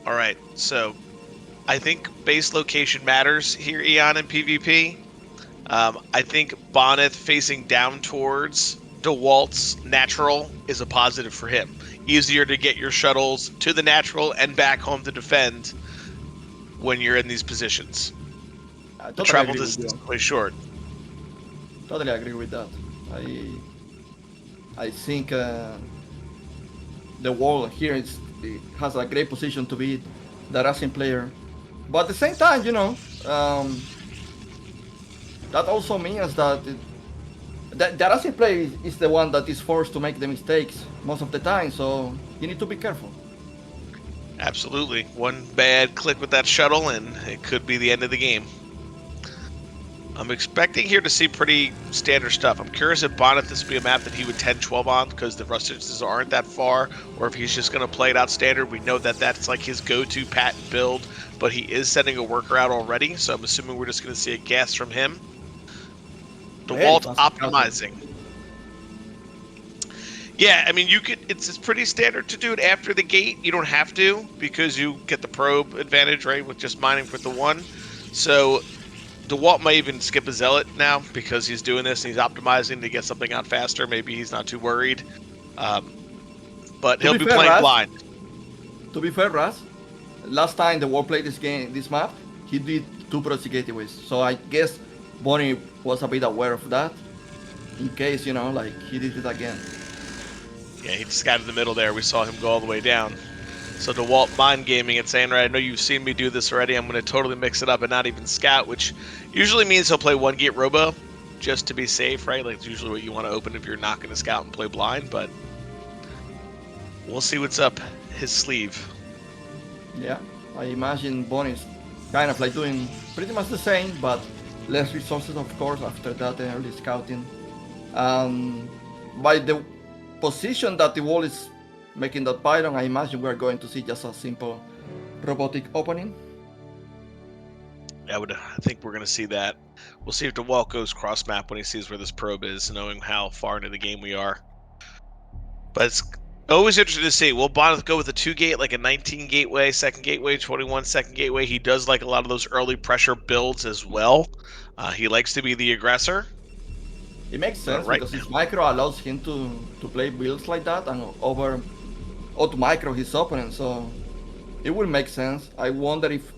All right, so I think base location matters here, Eon, in PvP. I think Bonyth facing down towards Dewalt's natural is a positive for him. Easier to get your shuttles to the natural and back home to defend when you're in these positions. I The totally travel agree with distance you. is quite short. Totally agree with that. I think the wall here it has a great position to beat the Racing player, but at the same time, that also means that the Racing player is the one that is forced to make the mistakes most of the time. So you need to be careful. Absolutely. One bad click with that shuttle, and it could be the end of the game. I'm expecting here to see pretty standard stuff. I'm curious if Bonyth, this would be a map that he would 10-12 on because the rust distances aren't that far, or if he's just going to play it out standard. We know that that's like his go-to patent build, but he is sending a worker out already, so I'm assuming we're just going to see a guess from him. Dewalt optimizing. Yeah, I mean, you could. It's pretty standard to do it after the gate. You don't have to because you get the probe advantage, right, with just mining for the one. So Dewalt might even skip a zealot now because he's doing this and he's optimizing to get something out faster. Maybe he's not too worried, but he'll be playing blind. To be fair, Raz, last time the World played this map, he did 2 Proxy gateways. So I guess Bonnie was a bit aware of that, in case like he did it again. Yeah, he just got in the middle there. We saw him go all the way down. So Dewalt mind gaming and saying, right, I know you've seen me do this already. I'm going to totally mix it up and not even scout, which usually means he'll play 1 gate robo just to be safe, right? Like, it's usually what you want to open if you're not going to scout and play blind, but we'll see what's up his sleeve. Yeah, I imagine Bonnie's kind of like doing pretty much the same, but less resources, of course, after that early scouting. By the position that the wall is making that pylon, I imagine we're going to see just a simple robotic opening. I think we're going to see that. We'll see if Dewalt goes cross map when he sees where this probe is, knowing how far into the game we are. But it's always interesting to see. Will Bonyth go with a 2 gate, like a 19 gateway, second gateway, 21 second gateway? He does like a lot of those early pressure builds as well. He likes to be the aggressor. It makes sense because his micro allows him to play builds like that and to micro his opponent, so it will make sense. I wonder if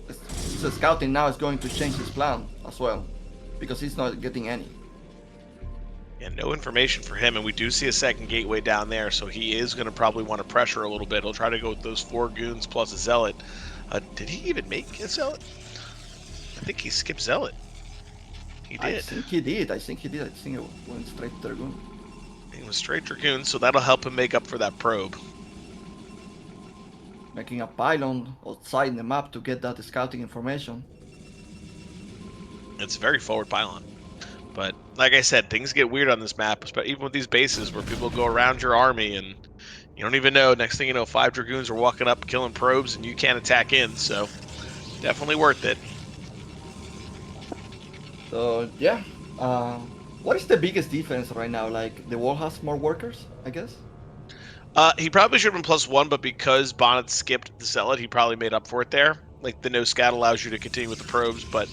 the scouting now is going to change his plan as well, because he's not getting any. And no information for him, and we do see a second gateway down there, so he is going to probably want to pressure a little bit. He'll try to go with those 4 goons plus a zealot. Did he even make a zealot? I think he skipped zealot. He did. I think he did. I think it went straight to Dragoon. He went straight Dragoon, so that'll help him make up for that probe. Making a pylon outside the map to get that scouting information. It's a very forward pylon. But like I said, things get weird on this map, even with these bases where people go around your army and you don't even know. Next thing you know, 5 Dragoons are walking up, killing probes, and you can't attack in. So definitely worth it. So yeah, what is the biggest difference right now? Like the wall has more workers, I guess. He probably should have been +1, but because Bonyth skipped the zealot, he probably made up for it there. Like the no scout allows you to continue with the probes, but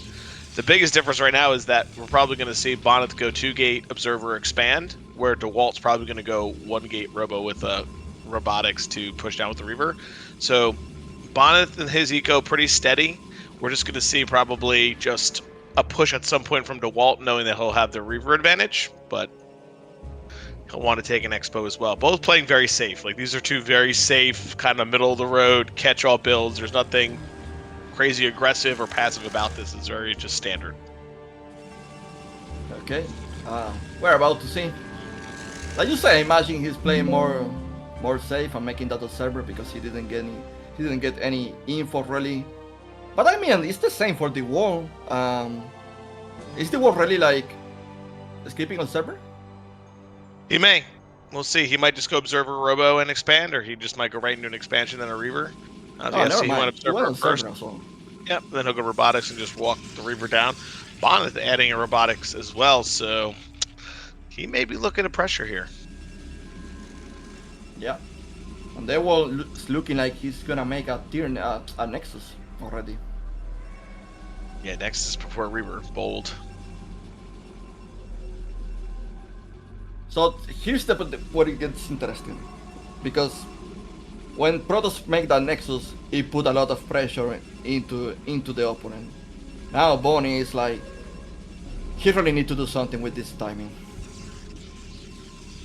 the biggest difference right now is that we're probably going to see Bonyth go 2 gate observer expand, where Dewalt's probably going to go 1 gate robo with robotics to push down with the Reaver. So Bonyth and his eco pretty steady. We're just going to see probably just a push at some point from Dewalt, knowing that he'll have the Reaver advantage, but he'll want to take an expo as well. Both playing very safe. Like, these are 2 very safe, kind of middle of the road, catch-all builds. There's nothing crazy aggressive or passive about this. It's very just standard. Okay, we're about to see. Like you say, I imagine he's playing more safe and making that a server because he didn't get any info really. But I mean, it's the same for the wall. Is the wall really like skipping on server? He may. We'll see. He might just go observer robo and expand, or he just might go right into an expansion and a Reaver. Never mind. He went observer first. Yep, then he'll go robotics and just walk the Reaver down. Bonyth adding a robotics as well, so he may be looking to pressure here. Yeah. And Dewalt looks looking like he's gonna make a tier a Nexus already. Yeah, Nexus before Reaver. Bold. So here's where it gets interesting, because when Protoss make that Nexus, it put a lot of pressure into the opponent. Now Bonnie is like, he really need to do something with this timing.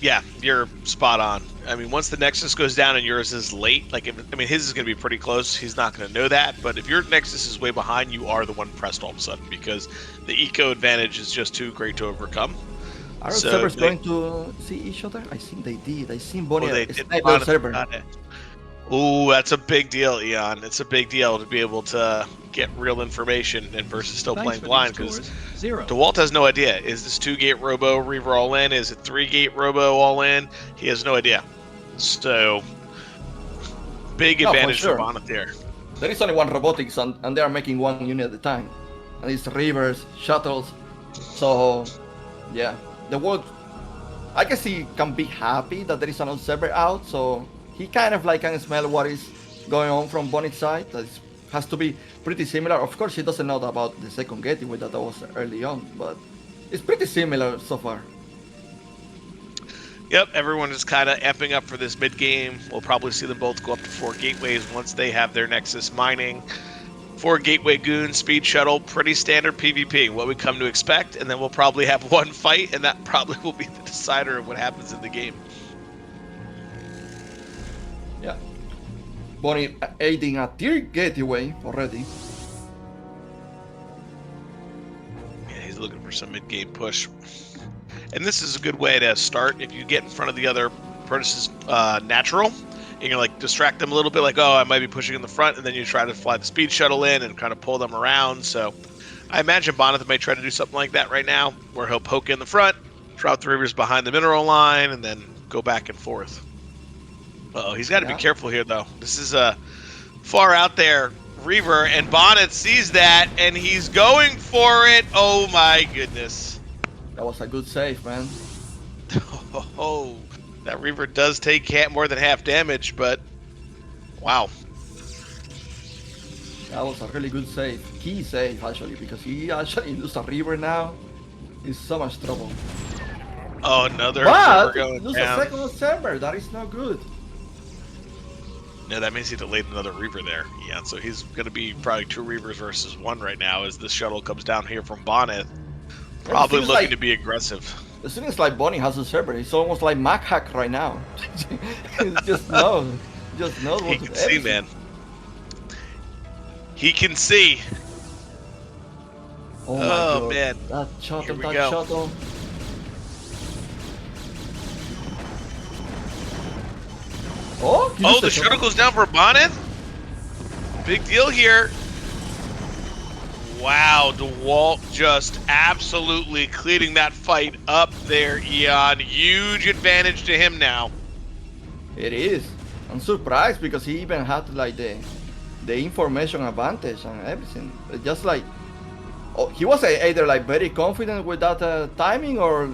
Yeah, you're spot on. I mean, once the Nexus goes down and yours is late, like, his is going to be pretty close. He's not going to know that. But if your Nexus is way behind, you are the one pressed all of a sudden because the eco advantage is just too great to overcome. Are servers going to see each other? I think they did. I seen Bonnie snipe their server. Ooh, that's a big deal, Eon. It's a big deal to be able to get real information and versus still playing blind, because Dewalt has no idea. Is this 2-gate robo Reaver all in? Is it 3-gate robo all in? He has no idea. So, big advantage for Bonyth there. There is only one robotics, and they are making one unit at a time. And it's Reavers, shuttles. So, yeah. Dewalt, I guess he can be happy that there is an observer out, so he kind of like can smell what is going on from Bonyth's side. That has to be pretty similar. Of course, he doesn't know about the second gateway that was early on, but it's pretty similar so far. Yep, everyone is kind of amping up for this mid game. We'll probably see them both go up to 4 gateways once they have their Nexus mining. 4 gateway goon, speed shuttle, pretty standard PvP, what we come to expect, and then we'll probably have one fight, and that probably will be the decider of what happens in the game. Yeah. Bonnie aiding a tier gateway already. Yeah, he's looking for some mid-game push. And this is a good way to start. If you get in front of the other Protoss's natural, and you're like distract them a little bit, like, oh, I might be pushing in the front, and then you try to fly the speed shuttle in and kind of pull them around. So I imagine Bonyth may try to do something like that right now, where he'll poke in the front, drop the Reavers behind the mineral line, and then go back and forth. Uh-oh, he's got to be careful here, though. This is far out there Reaver, and Bonyth sees that, and he's going for it. Oh, my goodness. That was a good save, man. Oh, that Reaver does take more than half damage, but wow. That was a really good save. Key save, actually, because he actually loses a Reaver now. He's so much trouble. Oh, another Reaver going lose down. a second server. That is not good. No, that means he delayed another Reaver there. Yeah, so he's going to be probably 2 Reavers versus 1 right now as this shuttle comes down here from Bonyth. Probably looking to be aggressive. As soon as like Bonnie has a server, it's almost like Mac hack right now. just knows what he can see, man. He can see. Oh man, that shuttle, shuttle. Oh, the shuttle goes down for Bonyth. Big deal here. Wow, Dewalt just absolutely cleaning that fight up there, Eon. Huge advantage to him now. It is. I'm surprised because he even had like the information advantage and everything. Just like, he was either like very confident with that timing, or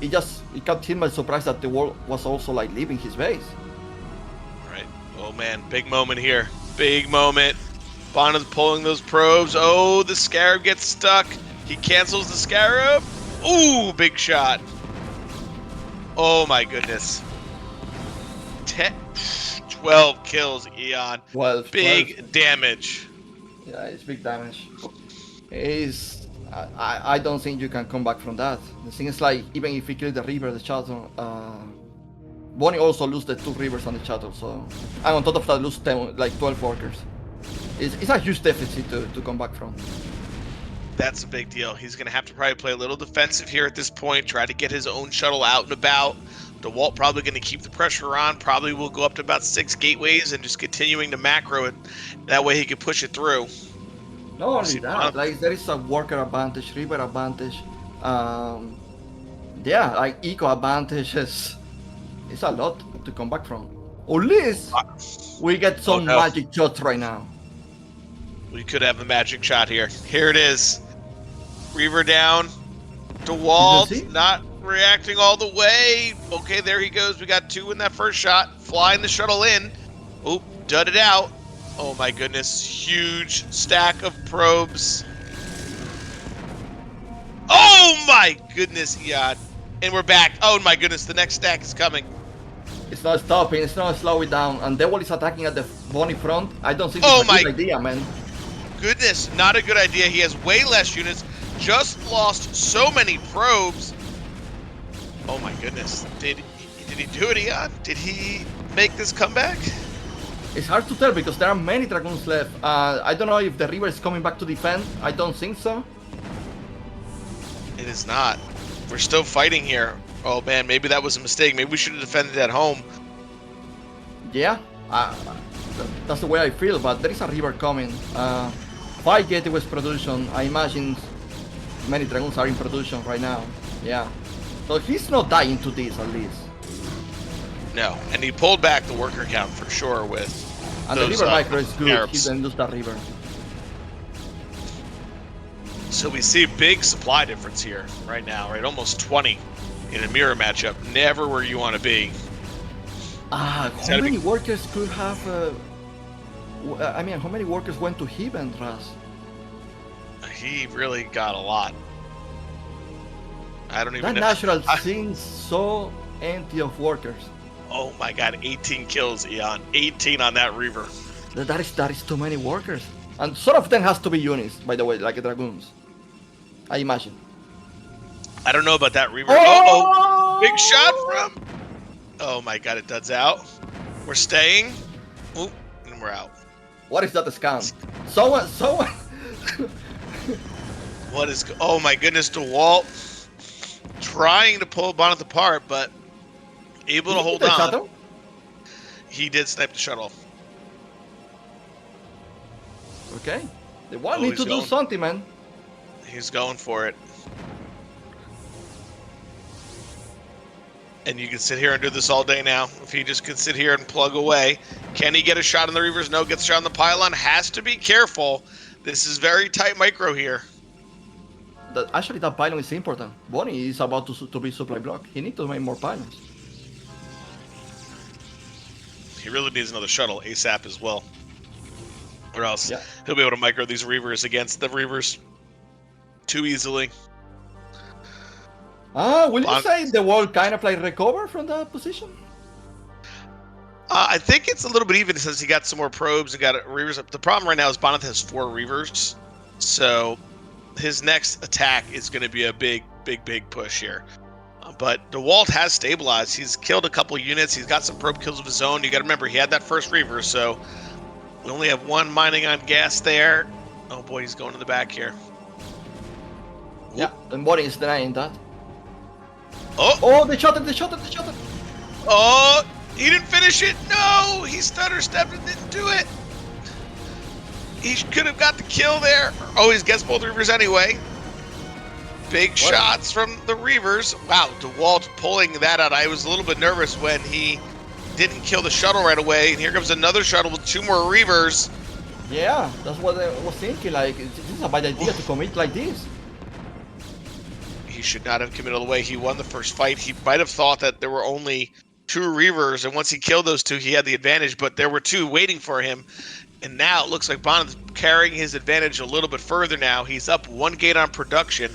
it caught him by surprise that Dewalt was also like leaving his base. Right. Oh man, big moment here. Big moment. Bonyth pulling those probes. Oh, the Scarab gets stuck. He cancels the Scarab. Ooh, big shot. Oh my goodness. 12 kills, Eon. 12. Big damage. Yeah, it's big damage. I don't think you can come back from that. The thing is, like, even if he kills the Reaver, the shuttle, Bonnie also lose the 2 Reavers on the shuttle, so, and on top of that lose 12 workers. It's a huge deficit to come back from. That's a big deal. He's going to have to probably play a little defensive here at this point, try to get his own shuttle out and about. Dewalt probably going to keep the pressure on, probably will go up to about 6 gateways and just continuing to macro it. That way he can push it through. Not only that, like, there is a worker advantage, Reaver advantage. Yeah, like, eco advantage it's a lot to come back from. Unless we get some magic shots right now. We could have the magic shot here. Here it is. Reaver down. Dewalt not reacting all the way. Okay, there he goes. We got 2 in that first shot. Flying the shuttle in. Oop, dudded out. Oh my goodness. Huge stack of probes. Oh my goodness, Ian. And we're back. Oh my goodness, the next stack is coming. It's not stopping, it's not slowing down, and Dewalt is attacking at the Bonyth front. I don't think Oh it's a my good idea, man. Goodness, not a good idea. He has way less units. Just lost so many probes. Oh my goodness. Did he do it, Ian? Did he make this comeback? It's hard to tell because there are many Dragoons left. I don't know if the River is coming back to defend. I don't think so. It is not. We're still fighting here. Oh man, maybe that was a mistake. Maybe we should have defended at home. Yeah, that's the way I feel, but there is a River coming. 5 gateways production. I imagine many Dragoons are in production right now. Yeah. So he's not dying to this, at least. No, and he pulled back the worker count for sure with And those, the River micro is good. Arabs. He didn't lose that River. So we see a big supply difference here right now, right? Almost 20 in a mirror matchup. Never where you want to be. How many workers could have... I mean, how many workers went to Heaven, Ras? He really got a lot. I don't even That know. natural seems so empty of workers. Oh my god, 18 kills, Eon. 18 on that Reaver. That is too many workers. And some of them has to be units, by the way, like Dragoons. I imagine. I don't know about that Reaver. Oh! Big shot from... Oh my god, it duds out. We're staying. Oop, and we're out. What is that scam? Someone... What is... Oh my goodness, Dewalt. Trying to pull Bonyth apart, but able to hold on. Shuttle? He did snipe the shuttle. Okay. The one need to do something, man. He's going for it. And you can sit here and do this all day now. If he just could sit here and plug away. Can he get a shot on the Reavers? No, gets a shot on the pylon. Has to be careful. This is very tight micro here. Actually, that pylon is important. Bonnie is about to be supply block. He needs to make more pylons. He really needs another shuttle ASAP as well. Or else he'll be able to micro these Reavers against the Reavers too easily. Will you say the world kind of like recover from that position? I think it's a little bit even since he got some more probes and got Reavers up. The problem right now is Bonyth has 4 Reavers. So his next attack is going to be a big push here. But Dewalt has stabilized. He's killed a couple units. He's got some probe kills of his own. You got to remember, he had that first Reaver, so we only have 1 mining on gas there. Oh boy, he's going to the back here. Yeah, and Bonnie is denying that. Oh, they shot it. Oh, he didn't finish it. No, he stutter stepped and didn't do it. He could have got the kill there. Oh, he's gets both Reavers anyway. Big shots from the Reavers. Wow, Dewalt pulling that out. I was a little bit nervous when he didn't kill the shuttle right away. And here comes another shuttle with 2 more Reavers. Yeah, that's what I was thinking. Like, this is a bad idea to commit like this. He should not have committed all the way. He won the first fight. He might have thought that there were only 2 Reavers, and once he killed those 2, he had the advantage, but there were 2 waiting for him. And now it looks like Bonyth's carrying his advantage a little bit further now. He's up 1 gate on production,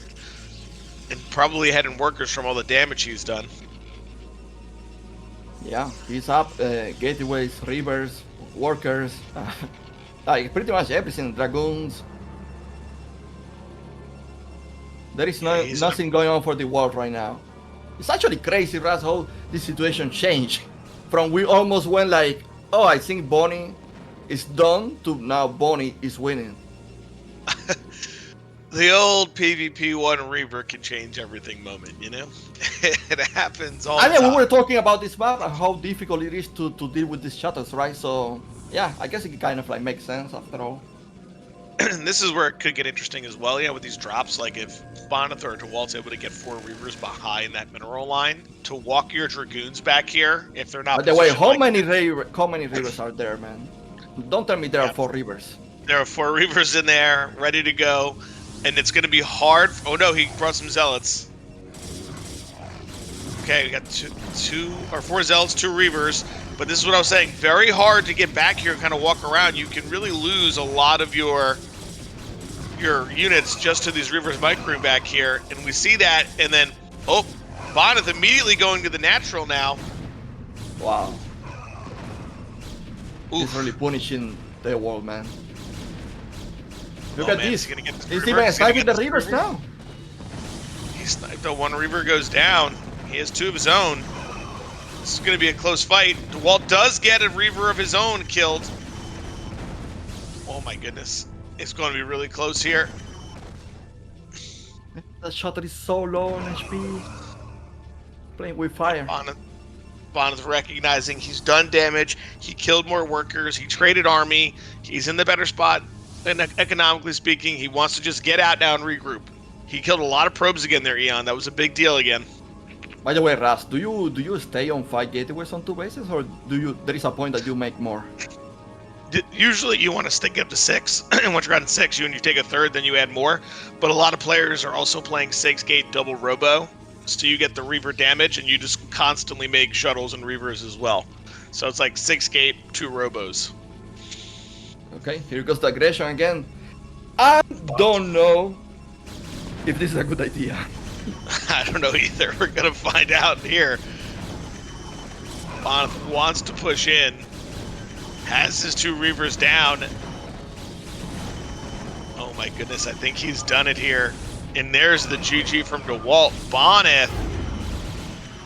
and probably ahead in workers from all the damage he's done. Yeah, he's up gateways, Reavers, workers, like pretty much everything, Dragoons. There is nothing going on for the world right now. It's actually crazy, Ras, how this situation changed. From we almost went like, oh, I think Bonnie is done, to now Bonnie is winning. The old PvP1 Reaver can change everything moment, you know? It happens all the time. We were talking about this map and how difficult it is to deal with these shuttles, right? So, yeah, I guess it kind of like makes sense after all. This is where it could get interesting as well, yeah, with these drops. Like if Bonyth or Dewalt's able to get 4 Reavers behind that mineral line to walk your Dragoons back here, if they're not. By the way, how many Reavers are there, man? Don't tell me there are 4 Reavers. There are 4 Reavers in there, ready to go, and it's going to be hard. Oh no, he brought some Zealots. Okay, we got two or 4 Zealots, 2 Reavers, but this is what I was saying. Very hard to get back here and kind of walk around. You can really lose a lot of your units just to these Reavers microing back here, and we see that, and then, oh, Bonyth immediately going to the natural now. Wow. Oof. He's really punishing the world, man. Look Oh, at man, this. He's Even sniping the Reavers now. He sniped the 1 Reaver, goes down. He has 2 of his own. This is going to be a close fight. Dewalt does get a Reaver of his own killed. Oh my goodness. It's going to be really close here. That shot is so low on HP. Playing with fire. Bonyth recognizing he's done damage. He killed more workers. He traded army. He's in the better spot. And economically speaking, he wants to just get out now and regroup. He killed a lot of probes again there, Eon. That was a big deal again. By the way, Ras, do you stay on 5 gateways on 2 bases, or there is a point that you make more? Usually you want to stick it up to 6, and once you're on 6, you take a third, then you add more. But a lot of players are also playing 6 gate double robo, so you get the Reaver damage, and you just constantly make shuttles and Reavers as well. So it's like 6 gate, 2 robos. Okay, here goes the aggression again. I don't know if this is a good idea. I don't know either. We're going to find out here. Bonyth wants to push in. Has his 2 Reavers down. Oh my goodness, I think he's done it here. And there's the GG from Dewalt. Bonyth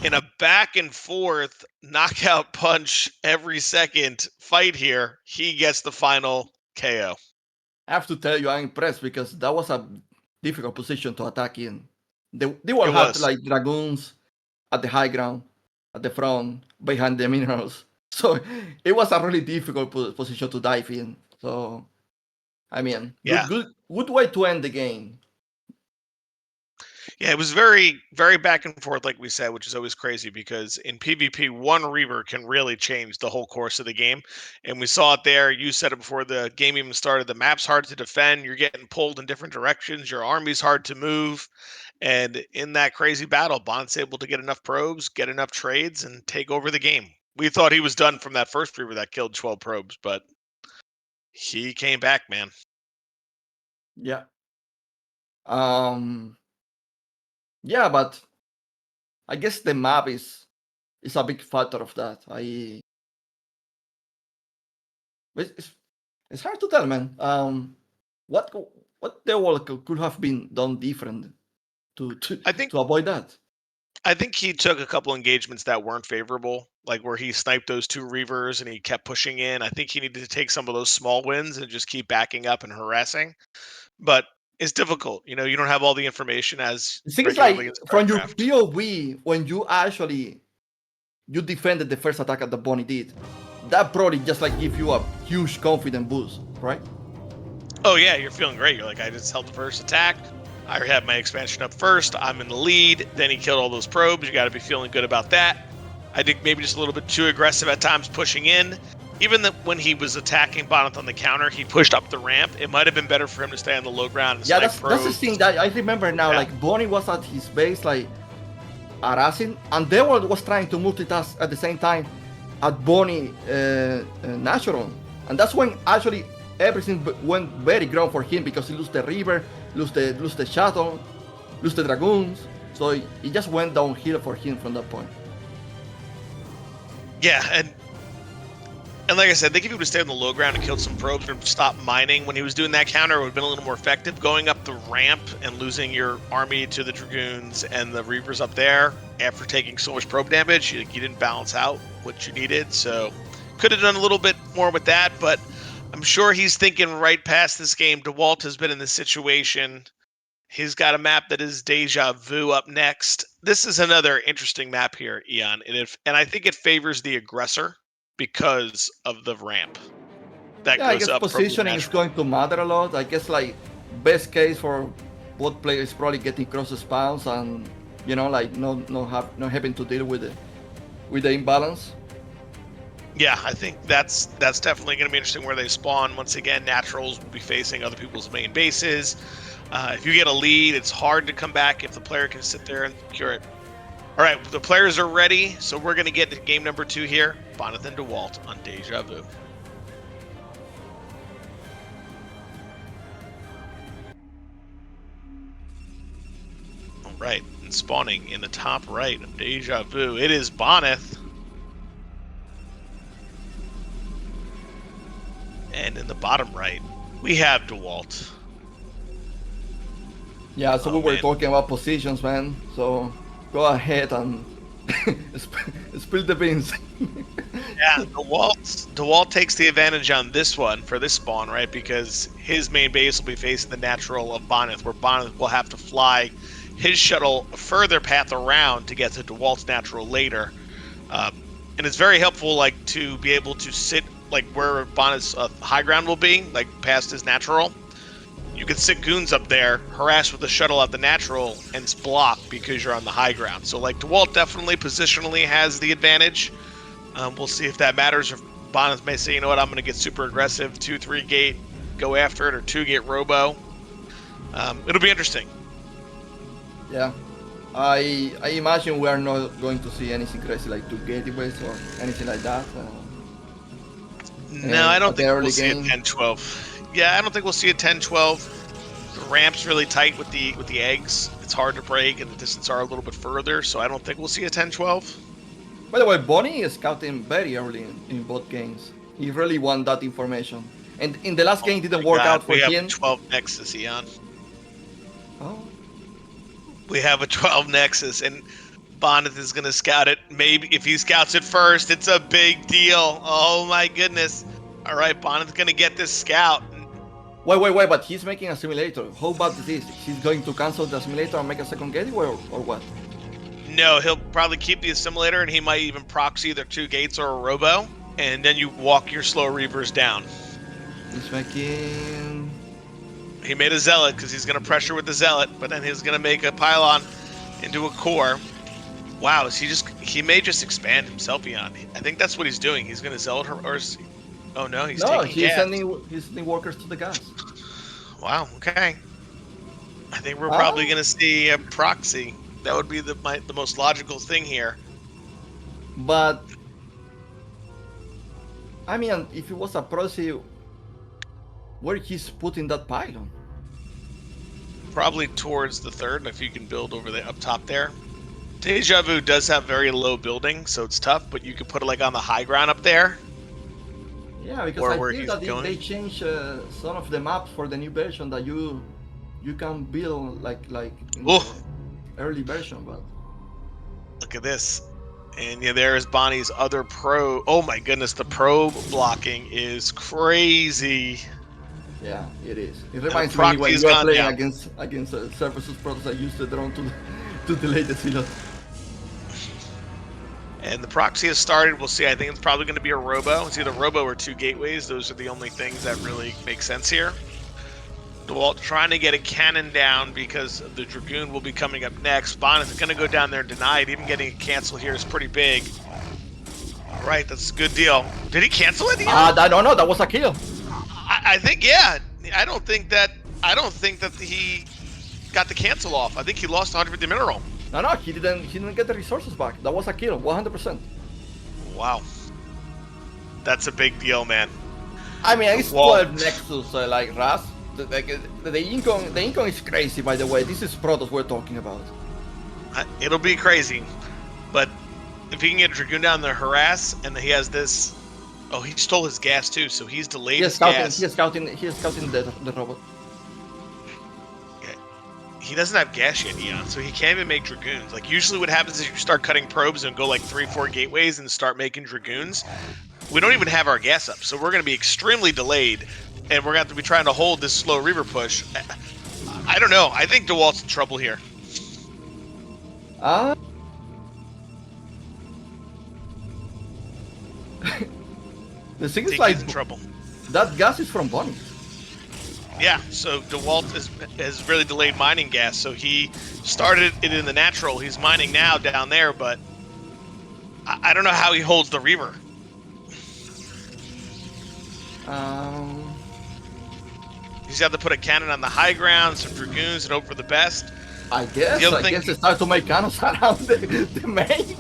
in a back and forth knockout punch every second fight here. He gets the final KO. I have to tell you, I'm impressed because that was a difficult position to attack in. They will have like dragoons at the high ground, at the front, behind the minerals. So it was a really difficult position to dive in. So, I mean, good way to end the game. Yeah, it was very, very back and forth, like we said, which is always crazy because in PvP, 1 Reaver can really change the whole course of the game. And we saw it there. You said it before the game even started. The map's hard to defend. You're getting pulled in different directions. Your army's hard to move. And in that crazy battle, Bonyth's able to get enough probes, get enough trades, and take over the game. We thought he was done from that first Reaver that killed 12 probes, but he came back, man. Yeah. Yeah, but I guess the map is a big factor of that. It's hard to tell, man. What the world could have been done different to avoid that? I think he took a couple engagements that weren't favorable, like where he sniped those 2 Reavers and he kept pushing in. I think he needed to take some of those small wins and just keep backing up and harassing. But it's difficult. You don't have all the information as the thing is, like, from your POV, when you defended the first attack that the Bonnie did, that probably just like give you a huge confidence boost, right? Oh yeah, you're feeling great. You're like, I just held the first attack. I had my expansion up first. I'm in the lead. Then he killed all those probes. You got to be feeling good about that. I think maybe just a little bit too aggressive at times pushing in. Even when he was attacking Bonyth on the counter, he pushed up the ramp. It might have been better for him to stay on the low ground and that's the thing that I remember now. Yeah. Like, Bonnie was at his base, like, harassing, and Dewalt was trying to multitask at the same time at Bonnie natural. And that's when actually everything went very wrong for him because he lost the Reaver, lose the shuttle, lose the dragoons. So it just went downhill for him from that point. Yeah, and like I said, I think if he would have stayed on the low ground and killed some probes and stopped mining when he was doing that counter, it would have been a little more effective. Going up the ramp and losing your army to the dragoons and the Reavers up there after taking so much probe damage, you didn't balance out what you needed. So could have done a little bit more with that, but I'm sure he's thinking right past this game. Dewalt has been in this situation. He's got a map that is deja vu up next. This is another interesting map here, Eon, and I think it favors the aggressor because of the ramp. That goes I guess up positioning is going to matter a lot. I guess, like, best case for both players probably getting cross spawns and like not having to deal with the imbalance. Yeah, I think that's definitely going to be interesting where they spawn. Once again, naturals will be facing other people's main bases. If you get a lead, it's hard to come back if the player can sit there and secure it. All right, the players are ready, so we're going to get to game number 2 here. Bonyth and Dewalt on Deja Vu. All right, and spawning in the top right of Deja Vu, it is Bonyth. And in the bottom right, we have Dewalt. Yeah, so we were talking about positions, man. So go ahead and spill the beans. Yeah, Dewalt takes the advantage on this one for this spawn, right? Because his main base will be facing the natural of Bonyth, where Bonyth will have to fly his shuttle a further path around to get to Dewalt's natural later. And it's very helpful, like, to be able to sit like where Bonyth's high ground will be, like past his natural. You can sit goons up there, harass with the shuttle at the natural, and it's blocked because you're on the high ground. So, like, Dewalt definitely positionally has the advantage. We'll see if that matters. Or Bonyth may say, you know what, I'm going to get super aggressive, 2-3 gate, go after it, or 2 gate robo. It'll be interesting. Yeah, I imagine we are not going to see anything crazy like 2 gateways or anything like that. No, I don't think we'll see a 10-12. Yeah, I don't think we'll see a 10-12. The ramp's really tight with the eggs. It's hard to break, and the distance are a little bit further, so I don't think we'll see a 10-12. By the way, Bonnie is scouting very early in both games. He really want that information. And in the last game, it didn't work out for him. We have a 12 Nexus, Ian. Oh. We have a 12 Nexus, and Bonyth is going to scout it. Maybe if he scouts it first, it's a big deal. Oh my goodness. All right, Bonyth's going to get this scout. Wait, but he's making a simulator. How bad is this? He's going to cancel the simulator and make a second gateway, or what? No, he'll probably keep the assimilator, and he might even proxy either 2 gates or a robo, and then you walk your slow reavers down. He's making... He made a zealot because he's going to pressure with the zealot, but then he's going to make a pylon into a core. Wow, he may just expand himself, Ian. I think that's what he's doing. He's going to zealot her, or oh no, he's sending his new workers to the gas. Wow, okay. I think we're probably going to see a proxy. That would be the most logical thing here. But I mean, if it was a proxy, where he's putting that pylon? Probably towards the third, if you can build over the up top there. Deja Vu does have very low building, so it's tough, but you can put it like on the high ground up there. Yeah, because I think that they changed some of the maps for the new version that you can build like in the early version, but look at this. And yeah, there's Bonnie's other probe. Oh my goodness, the probe blocking is crazy. Yeah, it is. It reminds me when you are playing against Services Pros that use the drone to delay the silhouette. And the proxy has started. We'll see. I think it's probably going to be a robo. It's either robo or 2 gateways. Those are the only things that really make sense here. Dewalt trying to get a cannon down because the Dragoon will be coming up next. Bonyth is going to go down there and deny it. Even getting a cancel here is pretty big. All right, that's a good deal. Did he cancel it? I don't know. That was a kill. I think, yeah. I don't think that he got the cancel off. I think he lost 150 mineral. No, he didn't get the resources back. That was a kill, 100%. Wow. That's a big deal, man. I mean, it's 12 Nexus, like Ras. The income is crazy, by the way. This is Protoss we're talking about. It'll be crazy. But if he can get Dragoon down there, harass, and he has this... Oh, he stole his gas too, so he's delayed his gas. He is scouting the robot. He doesn't have gas yet, Ian, so he can't even make Dragoons. Like, usually what happens is you start cutting probes and go like 3-4 gateways and start making Dragoons. We don't even have our gas up, so we're going to be extremely delayed, and we're going to have to be trying to hold this slow reaver push. I don't know. I think Dewalt's in trouble here. The thing is, like, in trouble. That gas is from Bonnie. Yeah, so Dewalt has really delayed mining gas, so he started it in the natural. He's mining now down there, but I don't know how he holds the reaver. He's got to put a cannon on the high ground, some Dragoons, and hope for the best. I guess they start to make cannons around the main.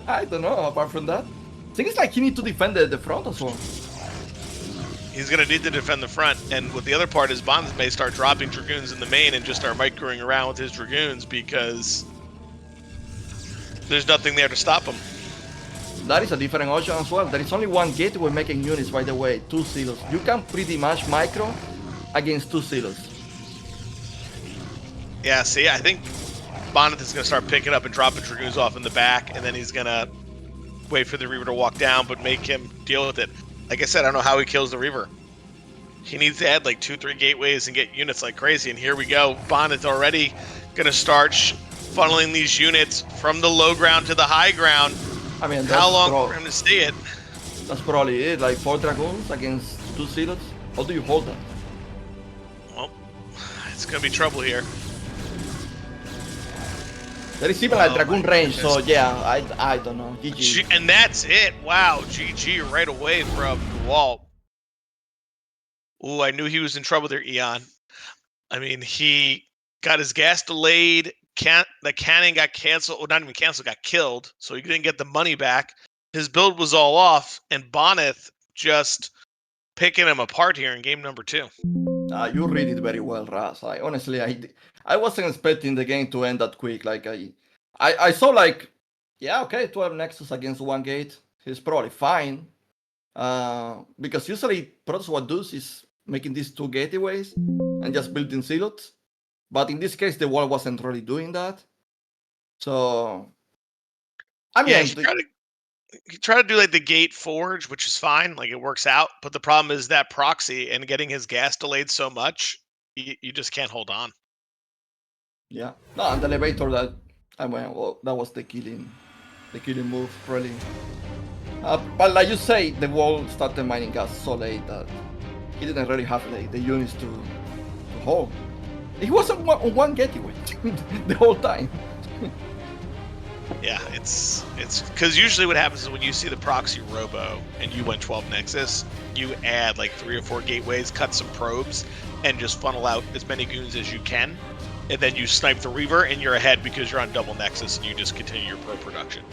I don't know. Apart from that, I think it's like he needs to defend the front as well. He's going to need to defend the front, and with the other part is Bonyth may start dropping Dragoons in the main and just start microing around with his Dragoons because there's nothing there to stop him. That is a different option as well. There is only one gateway making units, by the way, 2 silos. You can pretty much micro against 2 silos. Yeah, see, I think Bonyth is going to start picking up and dropping Dragoons off in the back, and then he's going to wait for the Reaver to walk down, but make him deal with it. Like I said, I don't know how he kills the Reaver. He needs to add like 2-3 gateways and get units like crazy, and here we go. Bonyth already going to start funneling these units from the low ground to the high ground. I mean, how long for him to see it? That's probably it, like 4 Dragoons against 2 silos. How do you hold that? Well, it's going to be trouble here. There is even like Dragoon range, so yeah, I don't know. GG. And that's it. Wow, GG right away from Dewalt. Ooh, I knew he was in trouble there, Eon. I mean, he got his gas delayed. The cannon got canceled. Well, not even canceled, got killed. So he didn't get the money back. His build was all off, and Bonyth just picking him apart here in game number 2. You read it very well, Raz. Honestly, I wasn't expecting the game to end that quick. Like I saw like, yeah, okay, 12 Nexus against 1 gate. He's probably fine. Because usually Proxy what does is making these 2 gateways and just building silos. But in this case, the wall wasn't really doing that. So, I mean, yeah, he tried to do like the gate forge, which is fine, like it works out. But the problem is that proxy and getting his gas delayed so much, you just can't hold on. Yeah, no, and the elevator that I mean, well, that was the killing move, really. But like you say, the wall started mining gas so late that he didn't really have like, the units to hold. He wasn't on 1 gateway the whole time. Yeah, it's because usually what happens is when you see the proxy robo and you went 12 Nexus, you add like 3 or 4 gateways, cut some probes, and just funnel out as many goons as you can, and then you snipe the Reaver and you're ahead because you're on double Nexus and you just continue your pro production.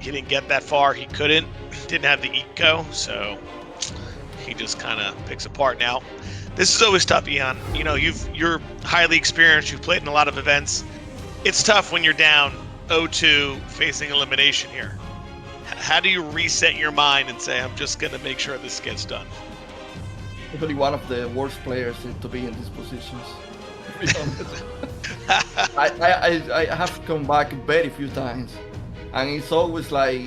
He didn't get that far. He didn't have the eco, so he just kind of picks apart. Now, this is always tough, Eon. You know, you're highly experienced. You've played in a lot of events. It's tough when you're down 0-2 facing elimination here. How do you reset your mind and say, I'm just going to make sure this gets done? Probably one of the worst players to be in these positions. To be honest. I have come back very few times, and it's always like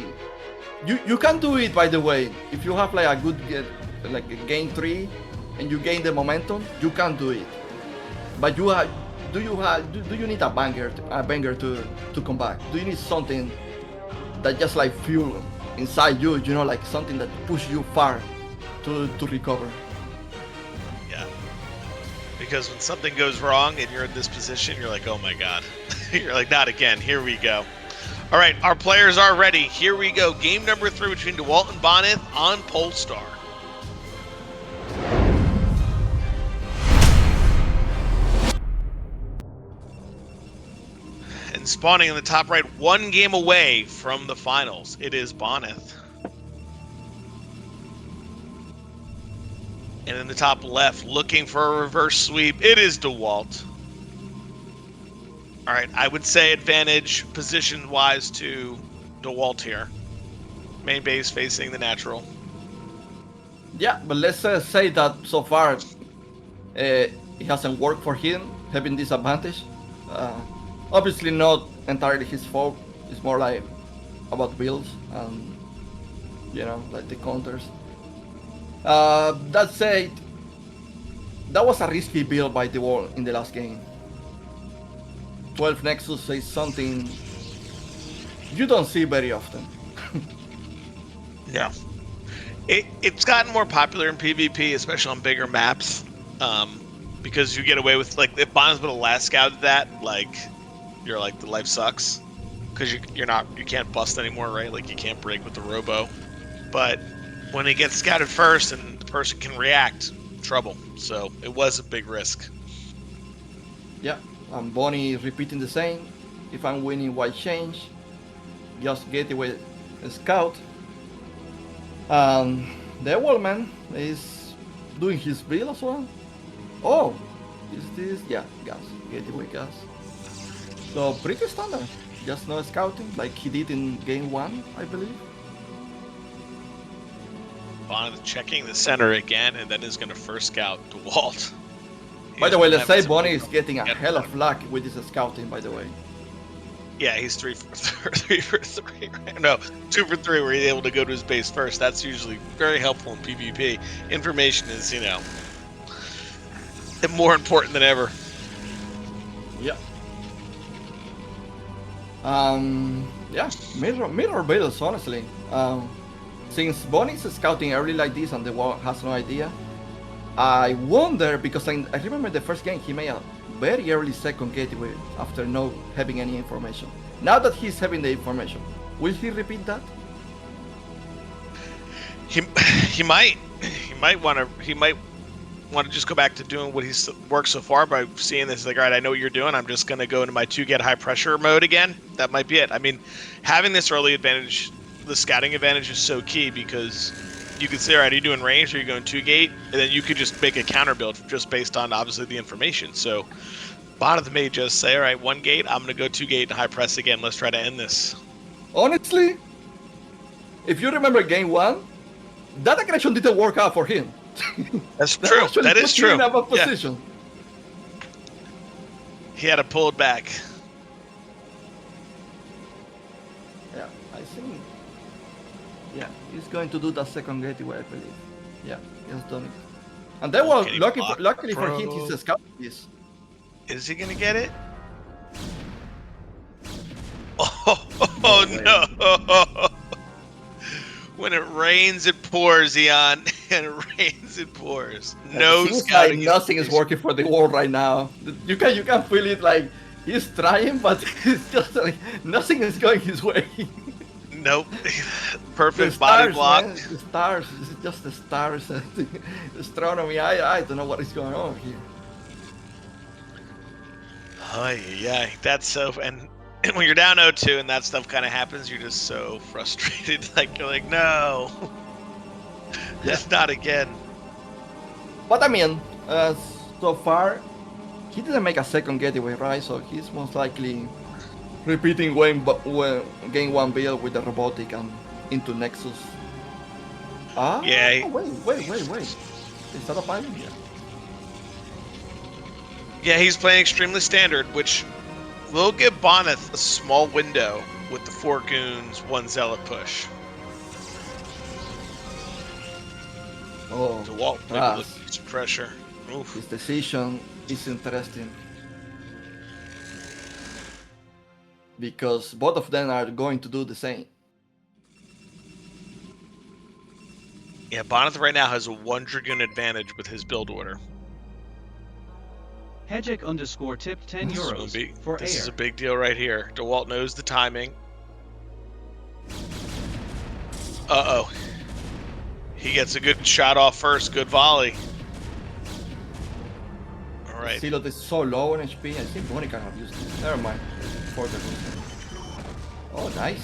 you can do it. By the way, if you have like a good like a game 3 and you gain the momentum, you can do it. But do you need a banger to come back? Do you need something that just like fuel inside you? You know, like something that push you far to recover. Yeah. Because when something goes wrong and you're in this position, you're like, oh my god. You're like, not again. Here we go. All right, our players are ready. Here we go. Game number 3 between Dewalt and Bonyth on Polestar. And spawning in the top right, 1 game away from the finals, it is Bonyth. And in the top left, looking for a reverse sweep, it is Dewalt. All right, I would say advantage position-wise to Dewalt here. Main base facing the natural. Yeah, but let's say that so far it hasn't worked for him, having this advantage. Obviously not entirely his fault. It's more like about builds and, you know, like the counters. That said, that was a risky build by Dewalt in the last game. 12 Nexus is something you don't see very often. Yeah. It's gotten more popular in PvP, especially on bigger maps, because you get away with, like, if Bonyth would have last scouted that, like, you're like, the life sucks, because you can't bust anymore, right? Like, you can't break with the robo. But when it gets scouted first and the person can react, trouble. So it was a big risk. Yeah, And Bonnie is repeating the same. If I'm winning, why change? Just gateway scout. And Dewalt, man, is doing his build as well. Oh, is this? Yeah, gas. Gateway gas. So pretty standard. Just no scouting like he did in game 1, I believe. Bonyth checking the center again, and then is going to first scout Dewalt. By the way, let's say Bonnie is getting a hell of luck with this scouting, by the way. Yeah, he's 3 for 3, right? No, 2 for 3 where he's able to go to his base first. That's usually very helpful in PvP. Information is, more important than ever. Yeah. Yeah, mirror builds, honestly. Since Bonnie's scouting early like this and the wall has no idea, I wonder, because I remember the first game he made a very early second gateway after not having any information. Now that he's having the information, will he repeat that? He might want to just go back to doing what he's worked so far by seeing this, like, all right, I know what you're doing. I'm just going to go into my 2 get high pressure mode again. That might be it. I mean, having this early advantage, the scouting advantage is so key because you can say, all right, are you doing range or are you going 2 gate? And then you could just make a counter build just based on obviously the information. So Bonyth may just say, all right, 1 gate, I'm going to go 2 gate and high press again. Let's try to end this. Honestly, if you remember game 1, that aggression didn't work out for him. That's true. That is true. In a bad position. He had to pull it back. Yeah, I think. Yeah, he's going to do that second gateway, I believe. Yeah, he has done it. And then, well, luckily for him, he's a scout. Yes. Is he gonna get it? Oh no! When it rains, it pours, Ian. And it rains, it pours. No scouting. Like nothing is working for the world right now. You can feel it, like he's trying, but it's just like nothing is going his way. Nope. Perfect body block. Man, the stars. It's just the stars. Astronomy. I don't know what is going on here. Oh yeah, that's so. And when you're down 0-2 and that stuff kind of happens, you're just so frustrated. Like you're like, no, just not again. But I mean, so far, he didn't make a second getaway, right? So he's most likely repeating game 1 build with the robotic and into Nexus. Yeah. Oh, wait. Is that a pilot? Yeah. Yeah, he's playing extremely standard, which will give Bonyth a small window with the 4 goons, 1 zealot push. Oh, Dewalt maybe looking some pressure. Oof. His decision is interesting. Because both of them are going to do the same. Yeah, Bonyth right now has a 1 Dragoon advantage with his build order. QiaoGege _ tipped €10 for This air. is a big deal right here. Dewalt knows the timing. Uh-oh. He gets a good shot off first. Good volley. All right. Zero is so low on HP. I think Bonnie can have used this. Never mind. For the reason. Oh, nice.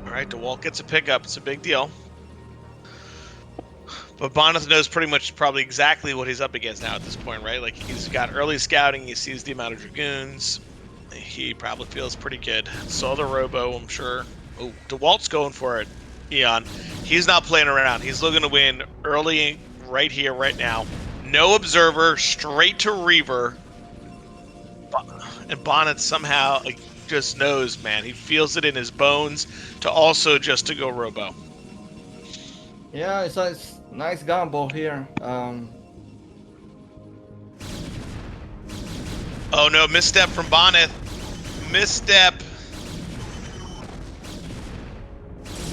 All right, Dewalt gets a pickup. It's a big deal. But Bonyth knows pretty much probably exactly what he's up against now at this point, right? Like, he's got early scouting. He sees the amount of Dragoons. He probably feels pretty good. Saw the Robo, I'm sure. Oh, Dewalt's going for it, Eon. He's not playing around. He's looking to win early right here, right now. No Observer, straight to Reaver. And Bonyth somehow just knows, man. He feels it in his bones to also just to go Robo. Yeah, it's a nice gamble here. Oh no, misstep from Bonyth. Misstep.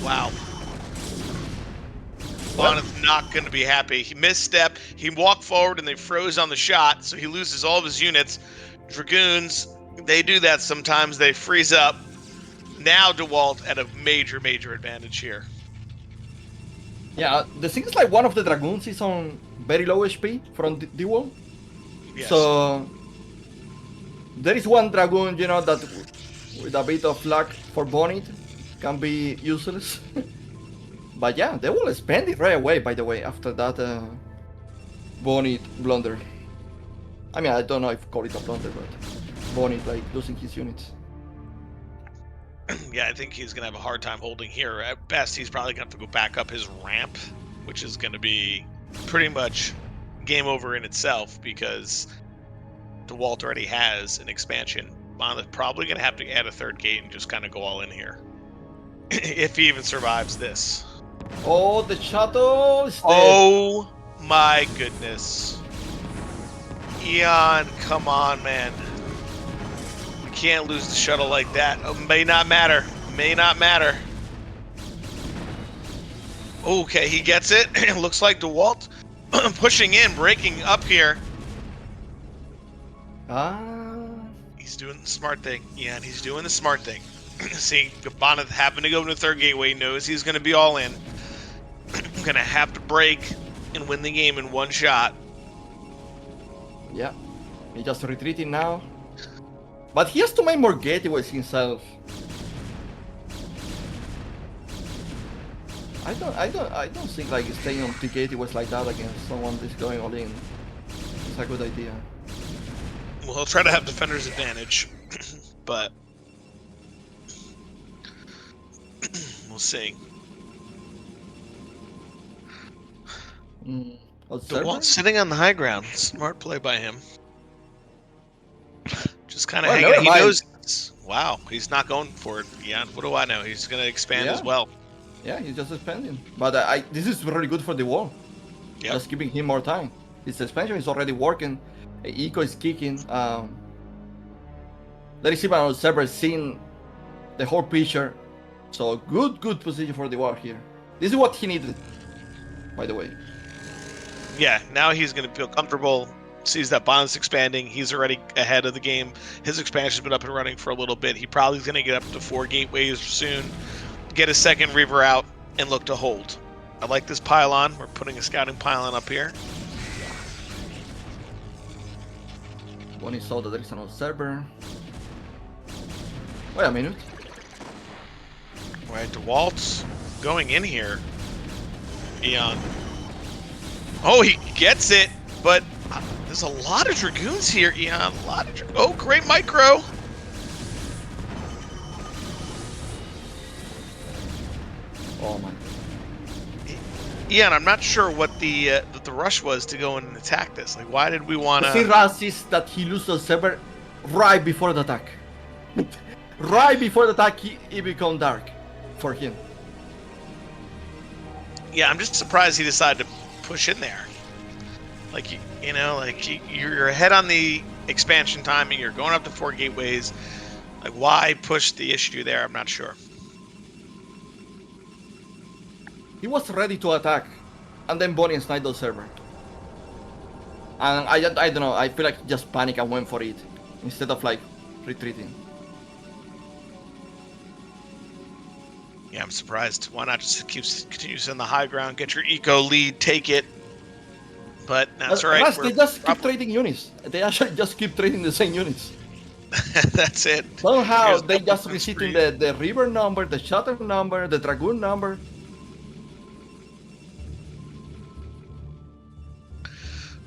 Wow. Bonyth not going to be happy. He misstep. He walked forward and they froze on the shot, so he loses all of his units. Dragoons, they do that sometimes. They freeze up. Now Dewalt at a major, major advantage here. Yeah, the thing is, like, one of the Dragoons is on very low HP from Dewalt. Yes. So There is one Dragoon, you know, that with a bit of luck for Bonyth can be useless. But yeah, they will spend it right away, by the way, after that Bonyth blunder. I mean, I don't know if call it a blunder, but Bonyth like losing his units. Yeah, I think he's going to have a hard time holding here. At best, he's probably going to have to go back up his ramp, which is going to be pretty much game over in itself because Dewalt already has an expansion. Bonyth probably going to have to add a third gate and just kind of go all in here. If he even survives this. Oh, the shuttle is dead. Oh my goodness. Eon, come on, man. We can't lose the shuttle like that. Oh, may not matter. May not matter. Okay, he gets it. It looks like Dewalt pushing in, breaking up here. He's doing the smart thing. Yeah, he's doing the smart thing. See, Bonyth happened to go to the third gateway. Knows he's going to be all in. Going to have to break and win the game in one shot. Yeah, he's just retreating now. But he has to make more gateways himself. I don't think like staying on the gateways like that against someone that's going all in is a good idea. Well, he'll try to have defender's advantage, but we'll see. Dewalt sitting on the high ground. Smart play by him. Just kind of hanging out. He knows. Wow, he's not going for it. Yeah, what do I know? He's going to expand as well. Yeah, he's just expanding. But this is really good for Dewalt. Yep. Just giving him more time. His expansion is already working. Eco is kicking. There is even an observer seeing the whole picture. So good position for Dewalt here. This is what he needed, by the way. Yeah, now he's going to feel comfortable. Sees that Bonyth's expanding. He's already ahead of the game. His expansion's been up and running for a little bit. He probably is going to get up to 4 gateways soon. Get a second Reaver out and look to hold. I like this pylon. We're putting a scouting pylon up here. When he saw that there is an observer. Wait a minute. Right, Dewalt's going in here. Eon. Oh, he gets it, but there's a lot of Dragoons here, Eon. A lot of oh, great micro. Oh my. Eon, I'm not sure what the rush was to go and attack this. Like, why did we want to? The thing, Raz, is that he loses the server right before the attack. Right before the attack, it become dark for him. Yeah, I'm just surprised he decided to push in there. Like, you know, like you're ahead on the expansion timing. You're going up to 4 gateways. Like, why push the issue there? I'm not sure. He was ready to attack, and then Bonnie sniped the server. And I don't know. I feel like he just panicked and went for it instead of like retreating. Yeah, I'm surprised. Why not just continue in the high ground, get your eco lead, take it? But that's all right. They just keep trading units. They actually just keep trading the same units. That's it. Somehow they just receiving the river number, the shuttle number, the dragoon number.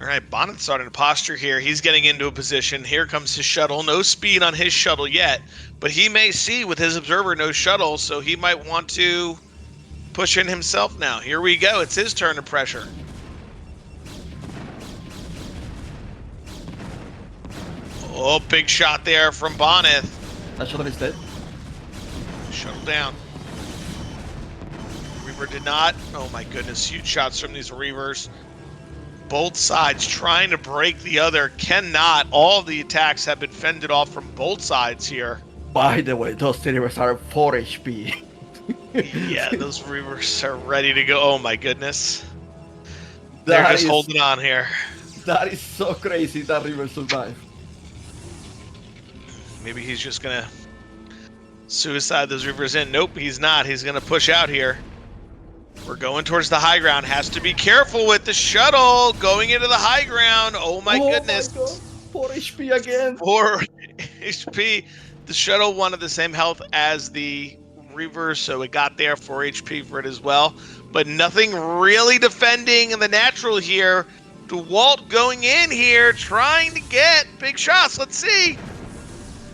All right, Bonyth starting to posture here. He's getting into a position. Here comes his shuttle. No speed on his shuttle yet, but he may see with his observer no shuttle, so he might want to push in himself now. Here we go. It's his turn to pressure. Oh, big shot there from Bonyth. That shuttle is dead. Shuttle down. Reaver did not. Oh my goodness, huge shots from these Reavers. Both sides trying to break the other, cannot. All the attacks have been fended off from both sides here. By the way, those Reavers are 4 HP. Yeah, those Reavers are ready to go. Oh my goodness. They're just holding on here. That is so crazy that Reaver survived. Maybe he's just gonna suicide those Reavers in. Nope, he's not. He's gonna push out here. We're going towards the high ground. Has to be careful with the shuttle going into the high ground. Oh my goodness. My God. 4 HP again. 4 HP. The shuttle wanted the same health as the Reaver, so it got there 4 HP for it as well. But nothing really defending in the natural here. Dewalt going in here, trying to get big shots. Let's see.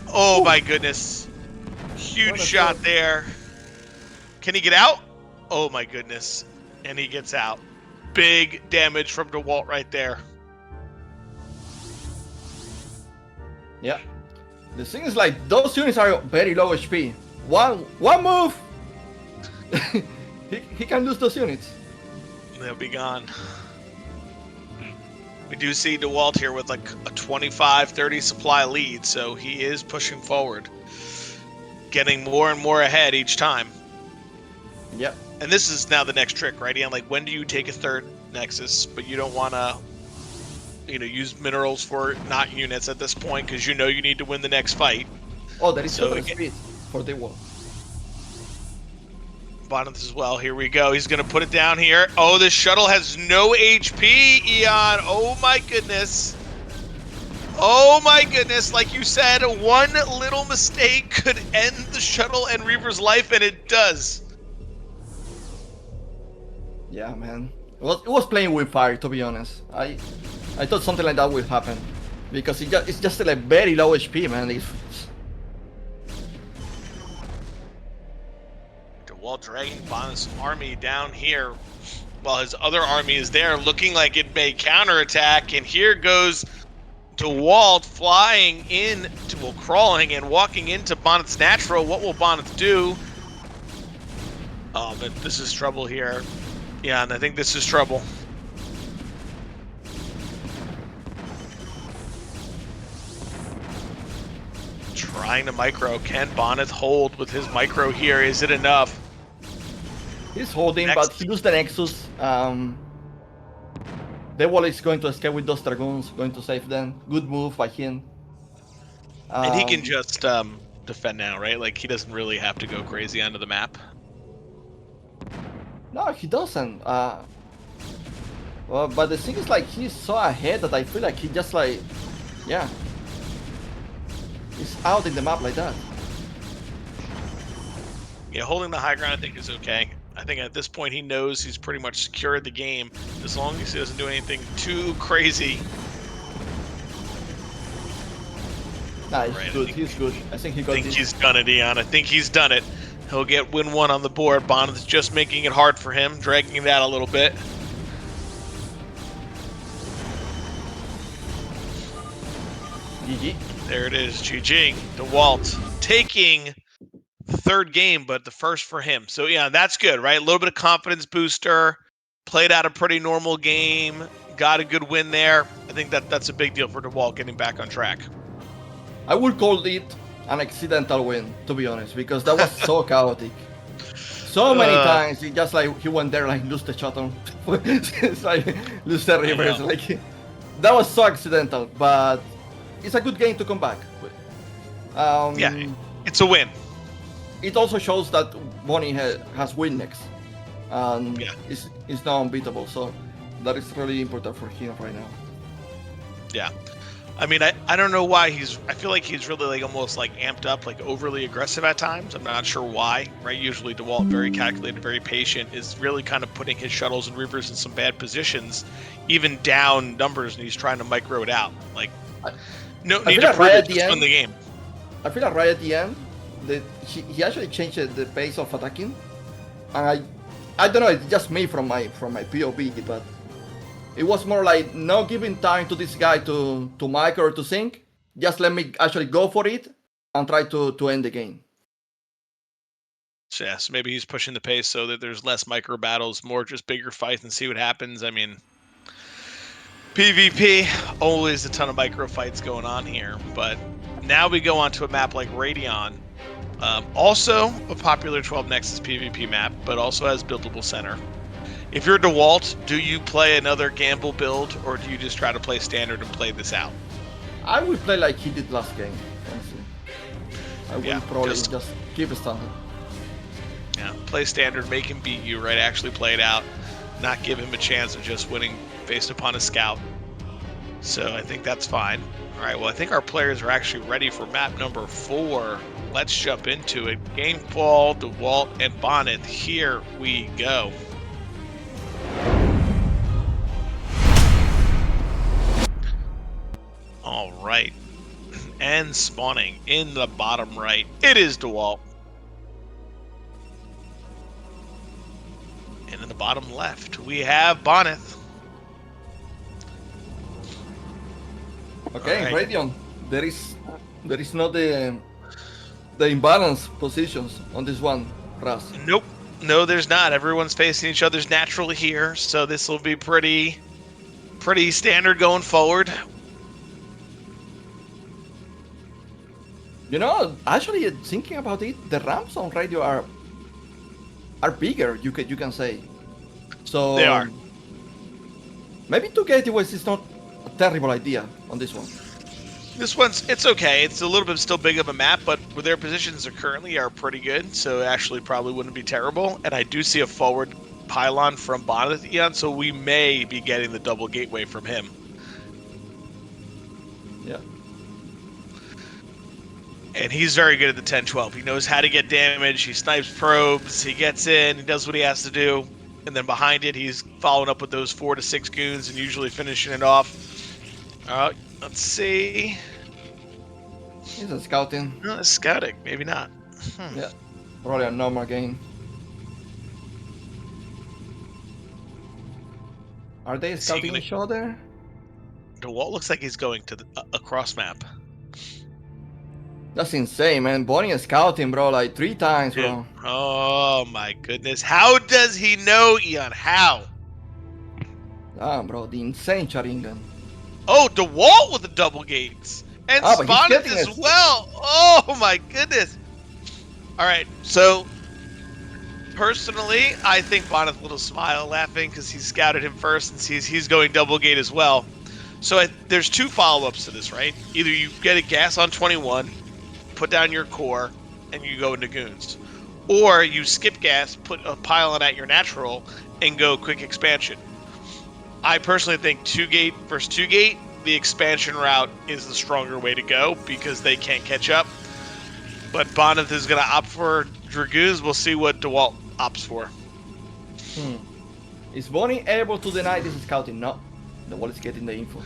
Oh my goodness. Huge shot there. Can he get out? Oh my goodness. And he gets out. Big damage from Dewalt right there. Yeah. The thing is, like, those units are very low HP. One move, he can lose those units. They'll be gone. We do see Dewalt here with like a 25-30 supply lead, so he is pushing forward, getting more and more ahead each time. Yep. And this is now the next trick, right, Ian? Like, when do you take a third Nexus, but you don't want to, use minerals for not units at this point because you know you need to win the next fight. Oh, there is so speed for Dewalt. Bonyth as well. Here we go. He's going to put it down here. Oh, this shuttle has no HP, Eon. Oh, my goodness. Oh, my goodness. Like you said, one little mistake could end the shuttle and Reaver's life, and it does. Yeah, man. Well, it was playing with fire, to be honest. I thought something like that would happen. Because it's just like very low HP, man. While dragging Bonyth's army down here, while his other army is there, looking like it may counterattack. And here goes Dewalt flying in, crawling and walking into Bonyth's natural. What will Bonyth do? Oh, but this is trouble here. Yeah, and I think this is trouble. Trying to micro. Can Bonyth hold with his micro here? Is it enough? He's holding, but he used the Nexus. Dewalt is going to escape with those Dragoons, going to save them. Good move by him. And he can just defend now, right? Like, he doesn't really have to go crazy onto the map. No, he doesn't. Well, but the thing is, like, he's so ahead that I feel like he just, like, yeah. He's out in the map like that. Yeah, holding the high ground I think is okay. I think at this point he knows he's pretty much secured the game as long as he doesn't do anything too crazy. Nah, he's good. He's good. I think he got this. He's done it, Eon. I think he's done it. He'll get win 1 on the board. Bonyth's just making it hard for him, dragging it out a little bit. GG. There it is, GG. Dewalt taking the third game, but the first for him. So yeah, that's good, right? A little bit of confidence booster. Played out a pretty normal game. Got a good win there. I think that's a big deal for Dewalt getting back on track. I would call it an accidental win, to be honest, because that was so chaotic. So many times he just like he went there like lose the shuttle, it's like lose the river. It's like that was so accidental, but it's a good game to come back with. Yeah, it's a win. It also shows that Bonyth has win next, and is now unbeatable. So that is really important for him right now. Yeah. I mean, I don't know why I feel like he's really like almost like amped up, like overly aggressive at times. I'm not sure why, right? Usually Dewalt, very calculated, very patient, is really kind of putting his shuttles and Reavers in some bad positions, even down numbers, and he's trying to micro it out. Like, no need to prove it, just win the game. I feel like right at the end, that he actually changed the pace of attacking, and I don't know, it's just me from my POV, but it was more like not giving time to this guy to micro or to sync. Just let me actually go for it and try to end the game. So yeah, so maybe he's pushing the pace so that there's less micro battles, more just bigger fights and see what happens. I mean, PvP, always a ton of micro fights going on here. But now we go on to a map like Radion. Also a popular 12 Nexus PvP map, but also has buildable center. If you're Dewalt, do you play another gamble build, or do you just try to play standard and play this out? I would play like he did last game, honestly. I would probably just keep it standard. Yeah, play standard, make him beat you, right? Actually play it out, not give him a chance of just winning based upon a scout. So I think that's fine. All right, well, I think our players are actually ready for map number 4. Let's jump into it. Gamefall, Dewalt, and Bonyth. Here we go. All right. And spawning in the bottom right, it is Dewalt. And in the bottom left, we have Bonyth. Okay, right. Radion, there is not the imbalance positions on this one, Ras. Nope. No, there's not. Everyone's facing each other's natural here, so this will be pretty standard going forward. You know, actually thinking about it, the ramps on Radio are bigger. You can say. So They are. Maybe 2 gateways is not a terrible idea on this one. This one's, it's okay. It's a little bit still big of a map, but where their positions are currently are pretty good, so it actually probably wouldn't be terrible. And I do see a forward pylon from Bonyth, Eon, so we may be getting the double gateway from him. Yeah. And he's very good at the 10-12. He knows how to get damage. He snipes probes. He gets in. He does what he has to do. And then behind it, he's following up with those 4 to 6 goons and usually finishing it off. Let's see. He's a scouting. No, it's scouting. Maybe not. Yeah. Probably a normal game. Are they scouting each other? Dewalt looks like he's going to the, across map. That's insane, man. Bonnie is scouting, bro, like 3 times, bro. Oh my goodness. How does he know, Eon? How? Damn, bro, the insane Sharingan. Oh, Dewalt with the double gates. And Bonyth as well. Oh my goodness. Alright, so personally, I think Bonyth will smile laughing because he scouted him first and sees he's going double gate as well. So there's 2 follow-ups to this, right? Either you get a gas on 21, put down your core, and you go into goons. Or you skip gas, put a pylon at your natural, and go quick expansion. I personally think 2 gate versus 2 gate, the expansion route is the stronger way to go because they can't catch up. But Bonyth is going to opt for Dragoons. We'll see what Dewalt opts for. Is Bonnie able to deny this scouting? No. Dewalt is getting the info.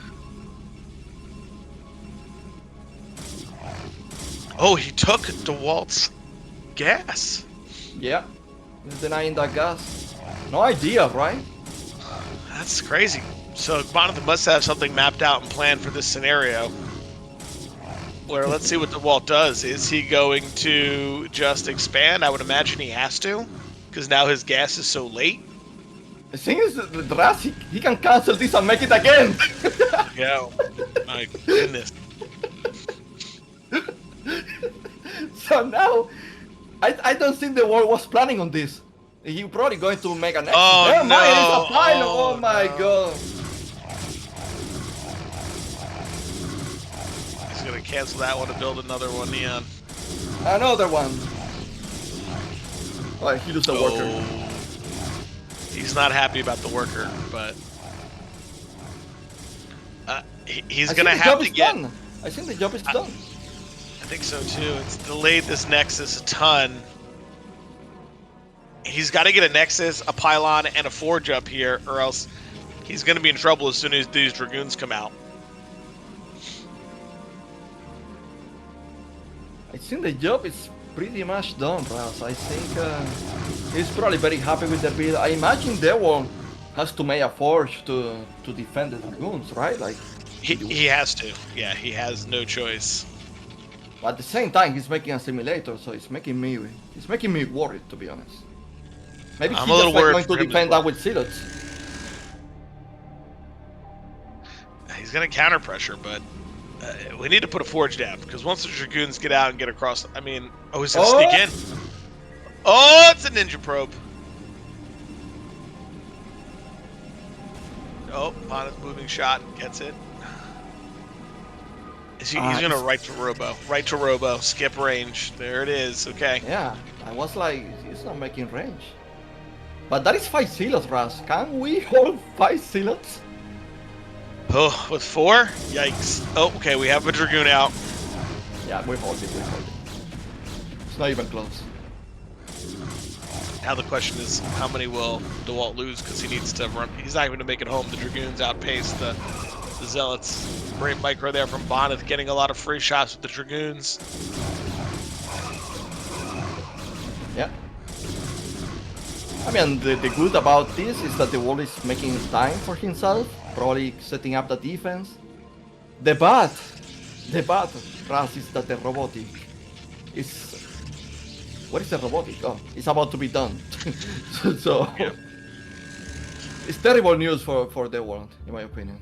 Oh, he took Dewalt's gas. Yeah. He's denying that gas. No idea, right? That's crazy. So Bonyth must have something mapped out and planned for this scenario. Where let's see what Dewalt does. Is he going to just expand? I would imagine he has to, because now his gas is so late. The thing is, the Ras, he can cancel this and make it again. Yeah, my goodness. So now, I don't think the world was planning on this. He probably going to make an exit. Oh, Never mind, it's no. a final. Oh, Oh my god. He's going to cancel that one to build another one, Neon. Another one. Oh, he loses the worker. He's not happy about the worker, but he's going to have to get... Done. I think the job is done. I think so too. It's delayed this Nexus a ton. He's got to get a Nexus, a Pylon, and a Forge up here, or else he's going to be in trouble as soon as these Dragoons come out. I think the job is pretty much done, Ras. I think he's probably very happy with the build. I imagine Dewalt has to make a Forge to defend the Dragoons, right? Like he has to. Yeah, he has no choice. But at the same time, he's making a simulator, so it's making me worried, to be honest. Maybe I'm he's a little just worried going for to him defend as well. that with Silots. He's going to counter pressure, but we need to put a Forge down, because once the Dragoons get out and get across... I mean... Oh, he's going to sneak in. Oh, it's a Ninja Probe. Oh, Bonyth moving shot. Gets it. He's going to right to Robo. Right to Robo. Skip range. There it is. Okay. Yeah, I was like, he's not making range. But that is 5 Silots, Ras. Can we hold 5 Silots? Oh, with 4? Yikes. Oh, okay, we have a Dragoon out. Yeah, we hold it, we hold it. It's not even close. Now the question is, how many will Dewalt lose? Because he needs to run. He's not even going to make it home. The Dragoons outpace the Zealots. Great micro there from Bonyth, getting a lot of free shots with the Dragoons. Yeah. I mean, the good about this is that the wall is making time for himself, probably setting up the defense. The bad, Raz, is that the robotic is... What is the robotic? Oh, it's about to be done. so Yeah. It's terrible news for the world, in my opinion.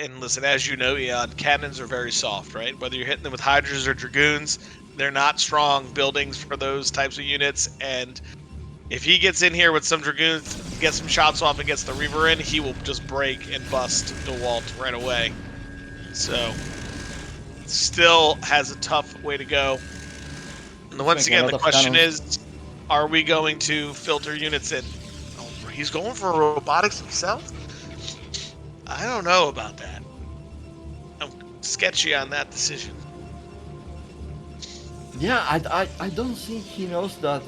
And listen, as you know, Eon, cannons are very soft, right? Whether you're hitting them with Hydras or Dragoons, they're not strong buildings for those types of units, and if he gets in here with some Dragoons, gets some shots off and gets the Reaver in, he will just break and bust Dewalt right away. So, still has a tough way to go. And once again, the question is, are we going to filter units in? Oh, he's going for robotics himself? I don't know about that. I'm sketchy on that decision. Yeah, I don't think he knows that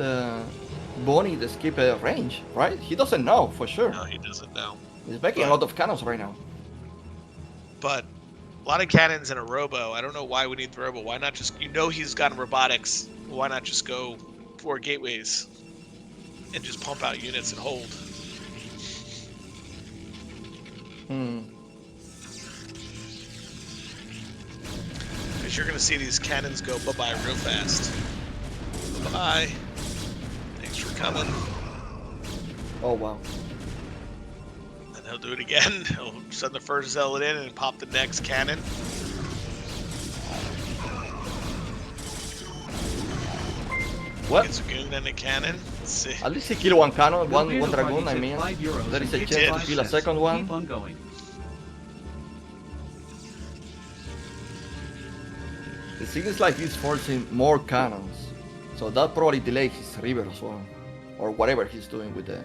Bonyth skip a range, right? He doesn't know for sure. No, he doesn't know. He's making a lot of cannons right now. But a lot of cannons in a robo. I don't know why we need the robo. Why not just, you know, he's got robotics. Why not just go 4 gateways and just pump out units and hold? Because you're going to see these cannons go bye-bye real fast. Bye. Thanks for coming. Oh, wow. And he'll do it again. He'll send the first zealot in and pop the next cannon. What? Gets a goon and a cannon. Let's see. At least he killed one cannon, one Build dragoon, I parties mean. at €5 There is a and chance to 55 kill a cents. second one. Keep on going. It seems like he's forcing more cannons. So that probably delays his river as well. Or whatever he's doing with the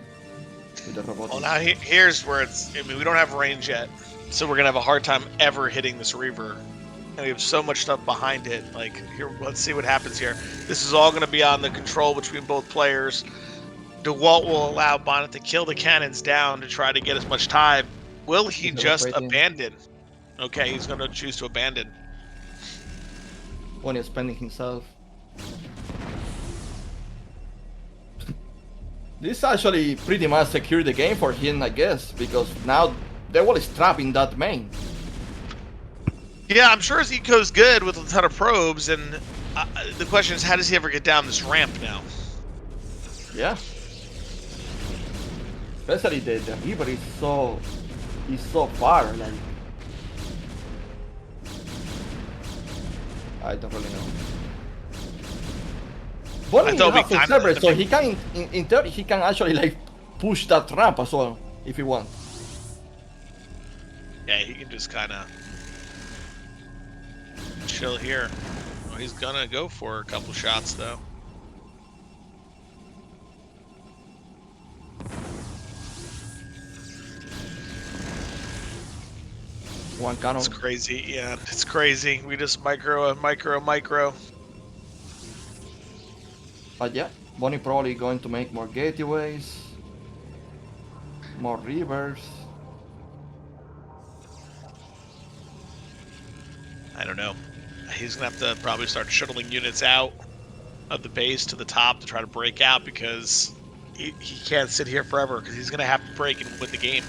robot. Well, now here's where it's... I mean, we don't have range yet. So we're going to have a hard time ever hitting this Reaver. And we have so much stuff behind it. Like, here, let's see what happens here. This is all going to be on the control between both players. Dewalt will allow Bonyth to kill the cannons down to try to get as much time. Will he just abandon? Okay, he's going to choose to abandon. When he's spending himself. This actually pretty much secured the game for him, I guess, because now Dewalt is trapped in that main. Yeah, I'm sure his eco's good with a ton of probes, and the question is, how does he ever get down this ramp now? Yeah. Especially the river is so far, like I don't really know. Bonyth has a server, so he can in theory he can actually like push that ramp as well if he wants. Yeah, he can just kind of chill here. Well, he's gonna go for a couple shots though. One cannon. It's crazy, yeah, it's crazy. We just micro. But yeah, Bonyth probably going to make more gateways, more rivers. I don't know. He's gonna have to probably start shuttling units out of the base to the top to try to break out, because he can't sit here forever, because he's gonna have to break and win the game.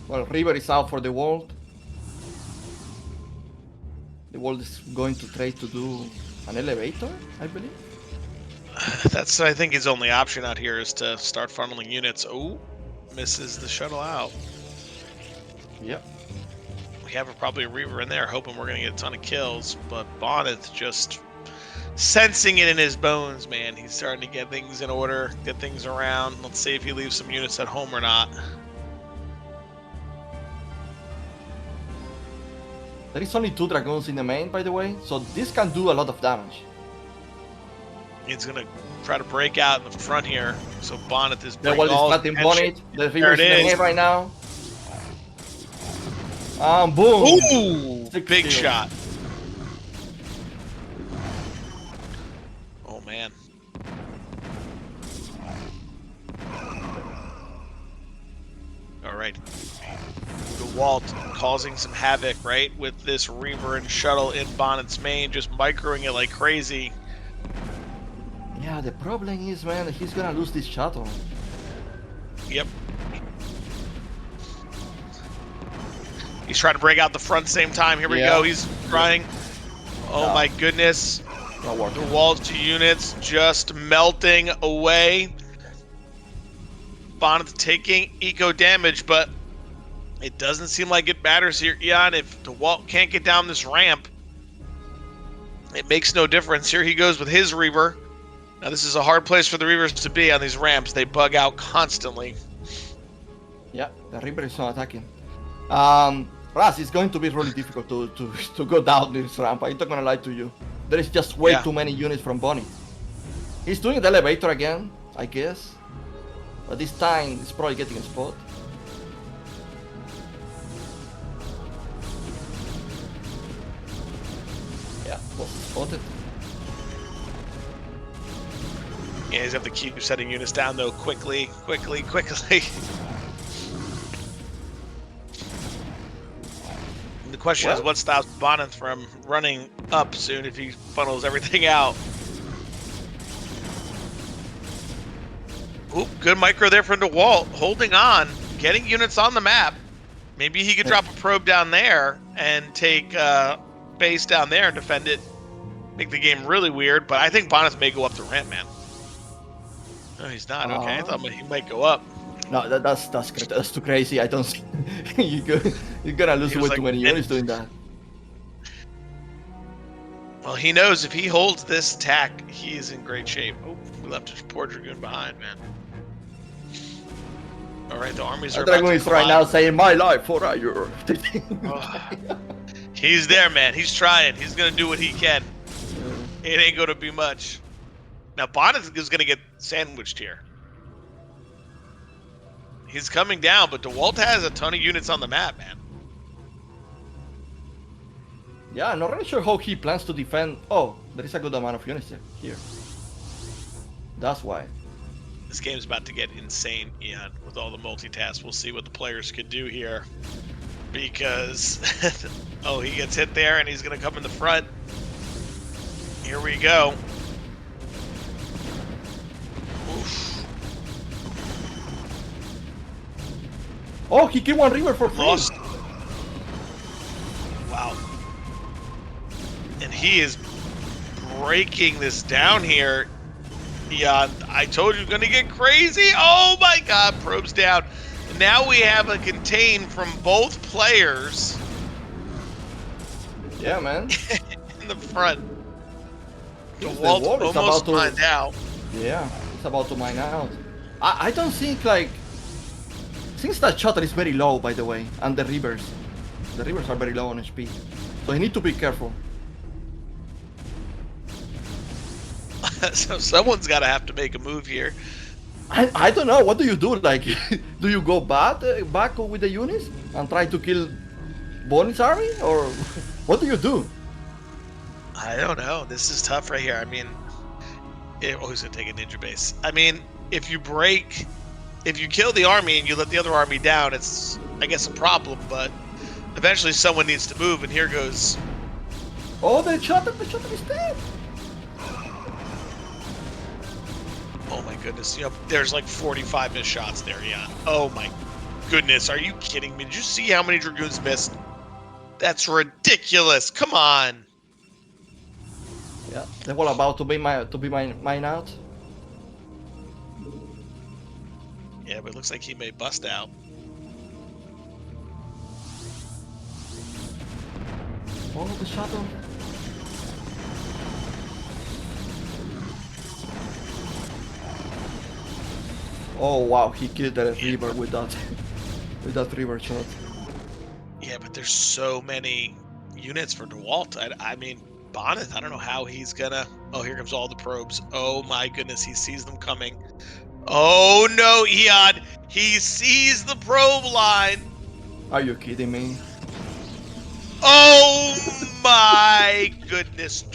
Well, river is out for the world. The world is going to try to do an elevator, I believe. That's, I think, his only option out here is to start funneling units. Oh, misses the shuttle out. Yep. We have probably a Reaver in there, hoping we're going to get a ton of kills, but Bonyth just sensing it in his bones, man. He's starting to get things in order, get things around. Let's see if he leaves some units at home or not. There is only 2 dragoons in the main, by the way, so this can do a lot of damage. He's gonna try to break out in the front here. So Bonyth is The wall is planting Bonyth. The There Reaper's it in the is. head right now. Boom! Ooh, big 6-0. shot. Oh man. All right. Dewalt causing some havoc, right, with this Reaver and Shuttle in Bonyth's main, just microing it like crazy. Yeah, the problem is, man, he's gonna lose this shuttle. Yep. He's trying to break out the front same time. Here we go. He's trying. Oh my goodness. Not working. Dewalt's units just melting away. Bonyth taking eco damage, but it doesn't seem like it matters here, Ian. If Dewalt can't get down this ramp, it makes no difference. Here he goes with his Reaver. Now this is a hard place for the Reavers to be on these ramps. They bug out constantly. Yeah, the Reaper is not attacking. Raz, it's going to be really difficult to go down this ramp. I'm not gonna lie to you. There is just way too many units from Bonyth. He's doing the elevator again, I guess. But this time, he's probably getting a spot. Yeah, was spotted. Yeah, he's have to keep setting units down though quickly. And the question is, what stops Bonyth from running up soon if he funnels everything out? Oop, good micro there from Dewalt, holding on, getting units on the map. Maybe he could drop a probe down there and take base down there and defend it. Make the game really weird, but I think Bonyth may go up the ramp, man. No, he's not. Okay, I thought he might go up. No, that's too crazy. I don't see you're gonna lose way too many units doing that. Well, he knows if he holds this attack, he is in great shape. Oh, we left his poor Dragoon behind, man. All right, the armies are Dragoon is right now saying, "My life for you." He's there, man. He's trying. He's gonna do what he can. It ain't gonna be much. Now, Bonyth is gonna get sandwiched here. He's coming down, but Dewalt has a ton of units on the map, man. Yeah, I'm not really sure how he plans to defend. Oh, there is a good amount of units here. That's why. This game's about to get insane, Ian, with all the multitask. We'll see what the players can do here. Because, oh, he gets hit there, and he's going to come in the front. Here we go. Oof. Oh, he killed one Reaver for free. Lost. Wow. And he is breaking this down here. Yeah, I told you it's going to get crazy. Oh my god, probes down. Now we have a contain from both players. Yeah, man. In the front. Dewalt almost mined out. Yeah, it's about to mine out. I don't think, like... Since that shuttle is very low, by the way, and the Reavers are very low on HP. So you need to be careful. So someone's got to have to make a move here. I don't know. What do you do? Like, do you go back with the units and try to kill Bonyth's army, or what do you do? I don't know. This is tough right here. I mean, who's gonna take a ninja base? I mean, if you kill the army and you let the other army down, it's, I guess, a problem. But eventually, someone needs to move, and here goes. Oh, the shuttle is dead. Oh my goodness, you know, there's like 45 missed shots there, yeah. Oh my goodness, are you kidding me? Did you see how many Dragoons missed? That's ridiculous, come on. Yeah, they're all about to be mine out. Yeah, but it looks like he may bust out. Oh, the shuttle. Oh wow, he killed that Reaver with that Reaver shot. Yeah, but there's so many units for Dewalt. I mean, Bonyth, I don't know how he's gonna. Oh, here comes all the probes. Oh my goodness, he sees them coming. Oh no, Eon! He sees the probe line. Are you kidding me? Oh my goodness,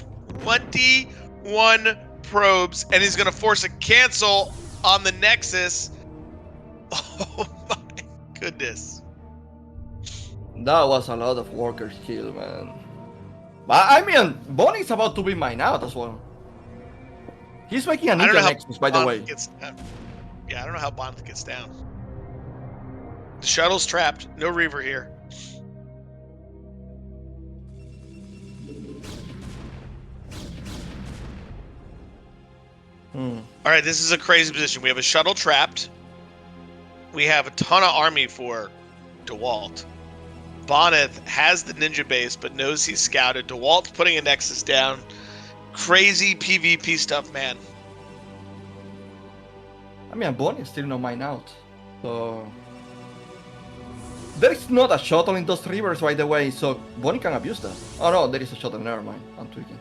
21 probes, and he's gonna force a cancel on the Nexus. Oh my goodness. That was a lot of worker skill, man. But I mean, Bonnie's about to be mine out as well. He's making a ninja Nexus, by the way. Yeah, I don't know how Bonyth gets down. The shuttle's trapped. No Reaver here. All right, this is a crazy position. We have a shuttle trapped. We have a ton of army for Dewalt. Bonyth has the ninja base, but knows he's scouted. Dewalt's putting a Nexus down. Crazy PvP stuff, man. I mean, Bonnie's still not mine out. So... There is not a shuttle in those rivers, by the way, so Bonnie can abuse that. Oh no, there is a shuttle, never mind. I'm tweaking.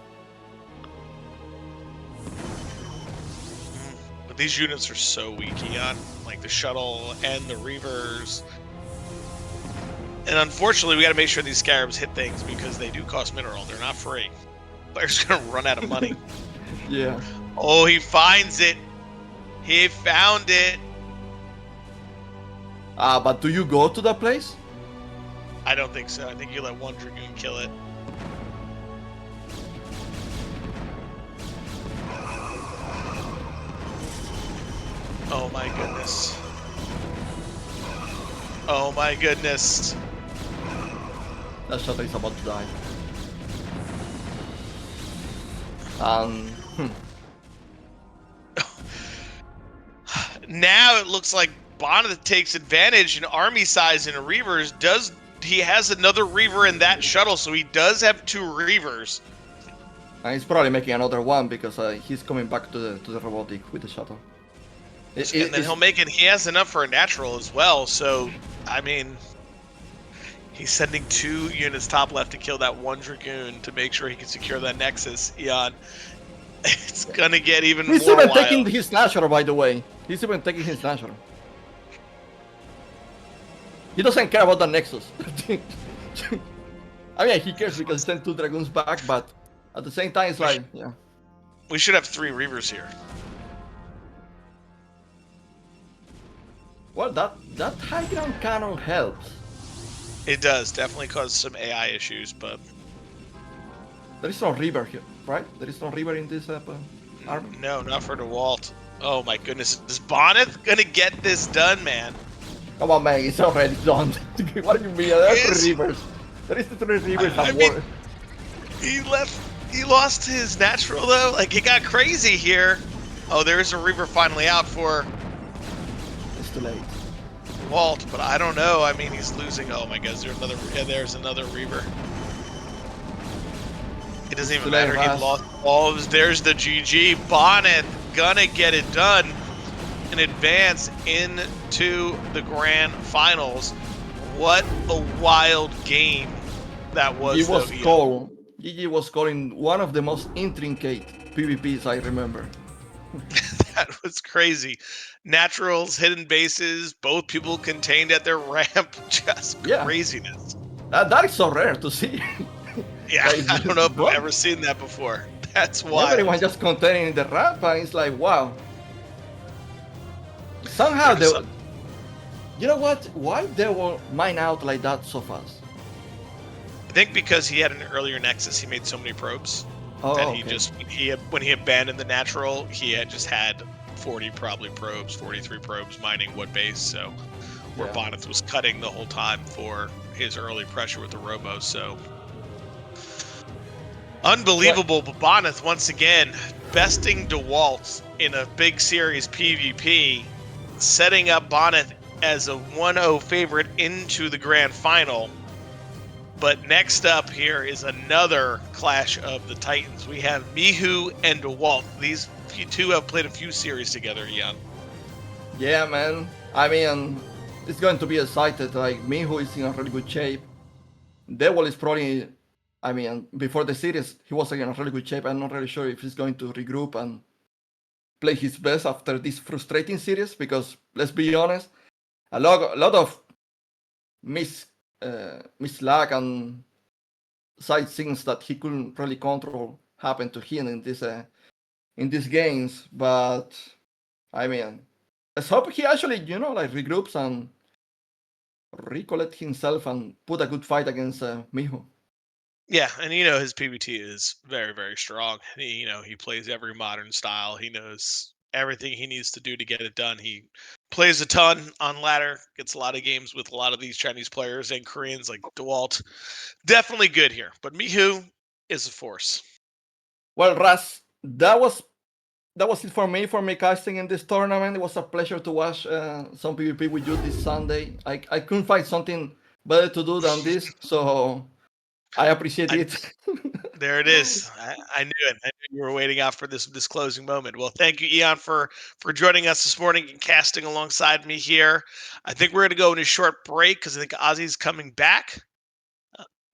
But these units are so weak, Eon. Like the shuttle and the Reavers. And unfortunately, we got to make sure these Scarabs hit things because they do cost mineral. They're not free. Players gonna run out of money. Yeah. Oh, he finds it. He found it. But do you go to that place? I don't think so. I think you let one Dragoon kill it. Oh my goodness. Oh my goodness. That shuttle is about to die. Now it looks like Bonyth takes advantage in army size in Reavers. He has another Reaver in that shuttle, so he does have 2 Reavers. And he's probably making another one because he's coming back to the robotic with the shuttle. And then he'll make it. He has enough for a natural as well. So, I mean, he's sending 2 units top left to kill that 1 Dragoon to make sure he can secure that Nexus. Eon, it's gonna get even more wild. He's even taking his natural, by the way. He's even taking his natural. He doesn't care about the Nexus. I mean, he cares because he sent 2 Dragoons back, but at the same time, it's like, yeah. We should have 3 Reavers here. Well, that high ground cannon helps. It does definitely cause some AI issues, but There is no Reaver here, right? There is no Reaver in this army? no, not for Dewalt. Oh my goodness, is Bonyth gonna get this done, man? Come on, man, it's already done. What do you mean? There are 3 Reavers. There is 3 Reavers at war. He lost his natural though. Like it got crazy here. Oh, there is a Reaver finally out for It's too late. Walt, but I don't know. I mean, he's losing. Oh my God, there's another Reaver. It doesn't even matter. He lost all of his. There's the GG. Bonyth gonna get it done and advance into the grand finals. What a wild game that was. He was called. GG was calling one of the most intricate PvPs I remember. That was crazy. Naturals, hidden bases, both people contained at their ramp. Just craziness. That is so rare to see. Yeah, like, I don't know if I've ever seen that before. That's wild. Everyone just containing in the ramp, and it's like, wow. Somehow they... You know what? Why they were mine out like that so fast? I think because he had an earlier Nexus, he made so many probes. And when he abandoned the natural, he had just had 43 probes mining wood base. So where Bonyth was cutting the whole time for his early pressure with the robo. So unbelievable. But Bonyth once again besting Dewalt in a big series PvP, setting up Bonyth as a 1-0 favorite into the grand final. But next up here is another clash of the Titans. We have Mihu and Dewalt. These 2 have played a few series together, Ian. Yeah, man. I mean, it's going to be excited. Like, Mihu is in a really good shape. Dewalt is probably I mean, before the series, he was in a really good shape. I'm not really sure if he's going to regroup and play his best after this frustrating series, because let's be honest, a lot of miss lag and side things that he couldn't really control happened to him in these games. But I mean, let's hope he actually like regroups and recollect himself and put a good fight against Mihu. Yeah, and his PBT is very, very strong. He plays every modern style. He knows everything he needs to do to get it done. He plays a ton on ladder, gets a lot of games with a lot of these Chinese players and Koreans like Dewalt. Definitely good here. But Mihu is a force. Well, Raz, that was it for me casting in this tournament. It was a pleasure to watch some PvP with you this Sunday. I couldn't find something better to do than this, so I appreciate I, it. there it is. I knew it. I knew you were waiting out for this closing moment. Well, thank you, Eon, for joining us this morning and casting alongside me here. I think we're going to go in a short break because I think Ozzy's coming back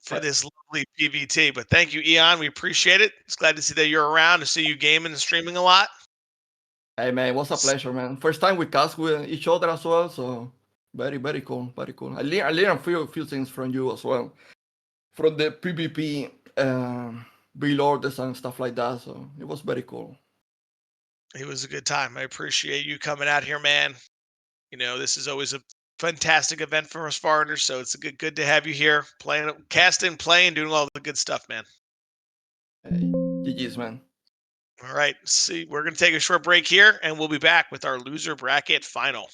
for this lovely PVT. But thank you, Eon. We appreciate it. It's glad to see that you're around, to see you gaming and streaming a lot. Hey man, it was a pleasure, man. First time we cast with each other as well, so very cool, very cool. I learned a few things from you as well, from the PvP build orders and stuff like that. So it was very cool. It was a good time. I appreciate you coming out here, man. This is always a fantastic event for us foreigners, so it's good to have you here, playing, casting, playing, doing all the good stuff, man. Hey, GG's, man. All right, see, we're going to take a short break here, and we'll be back with our loser bracket final.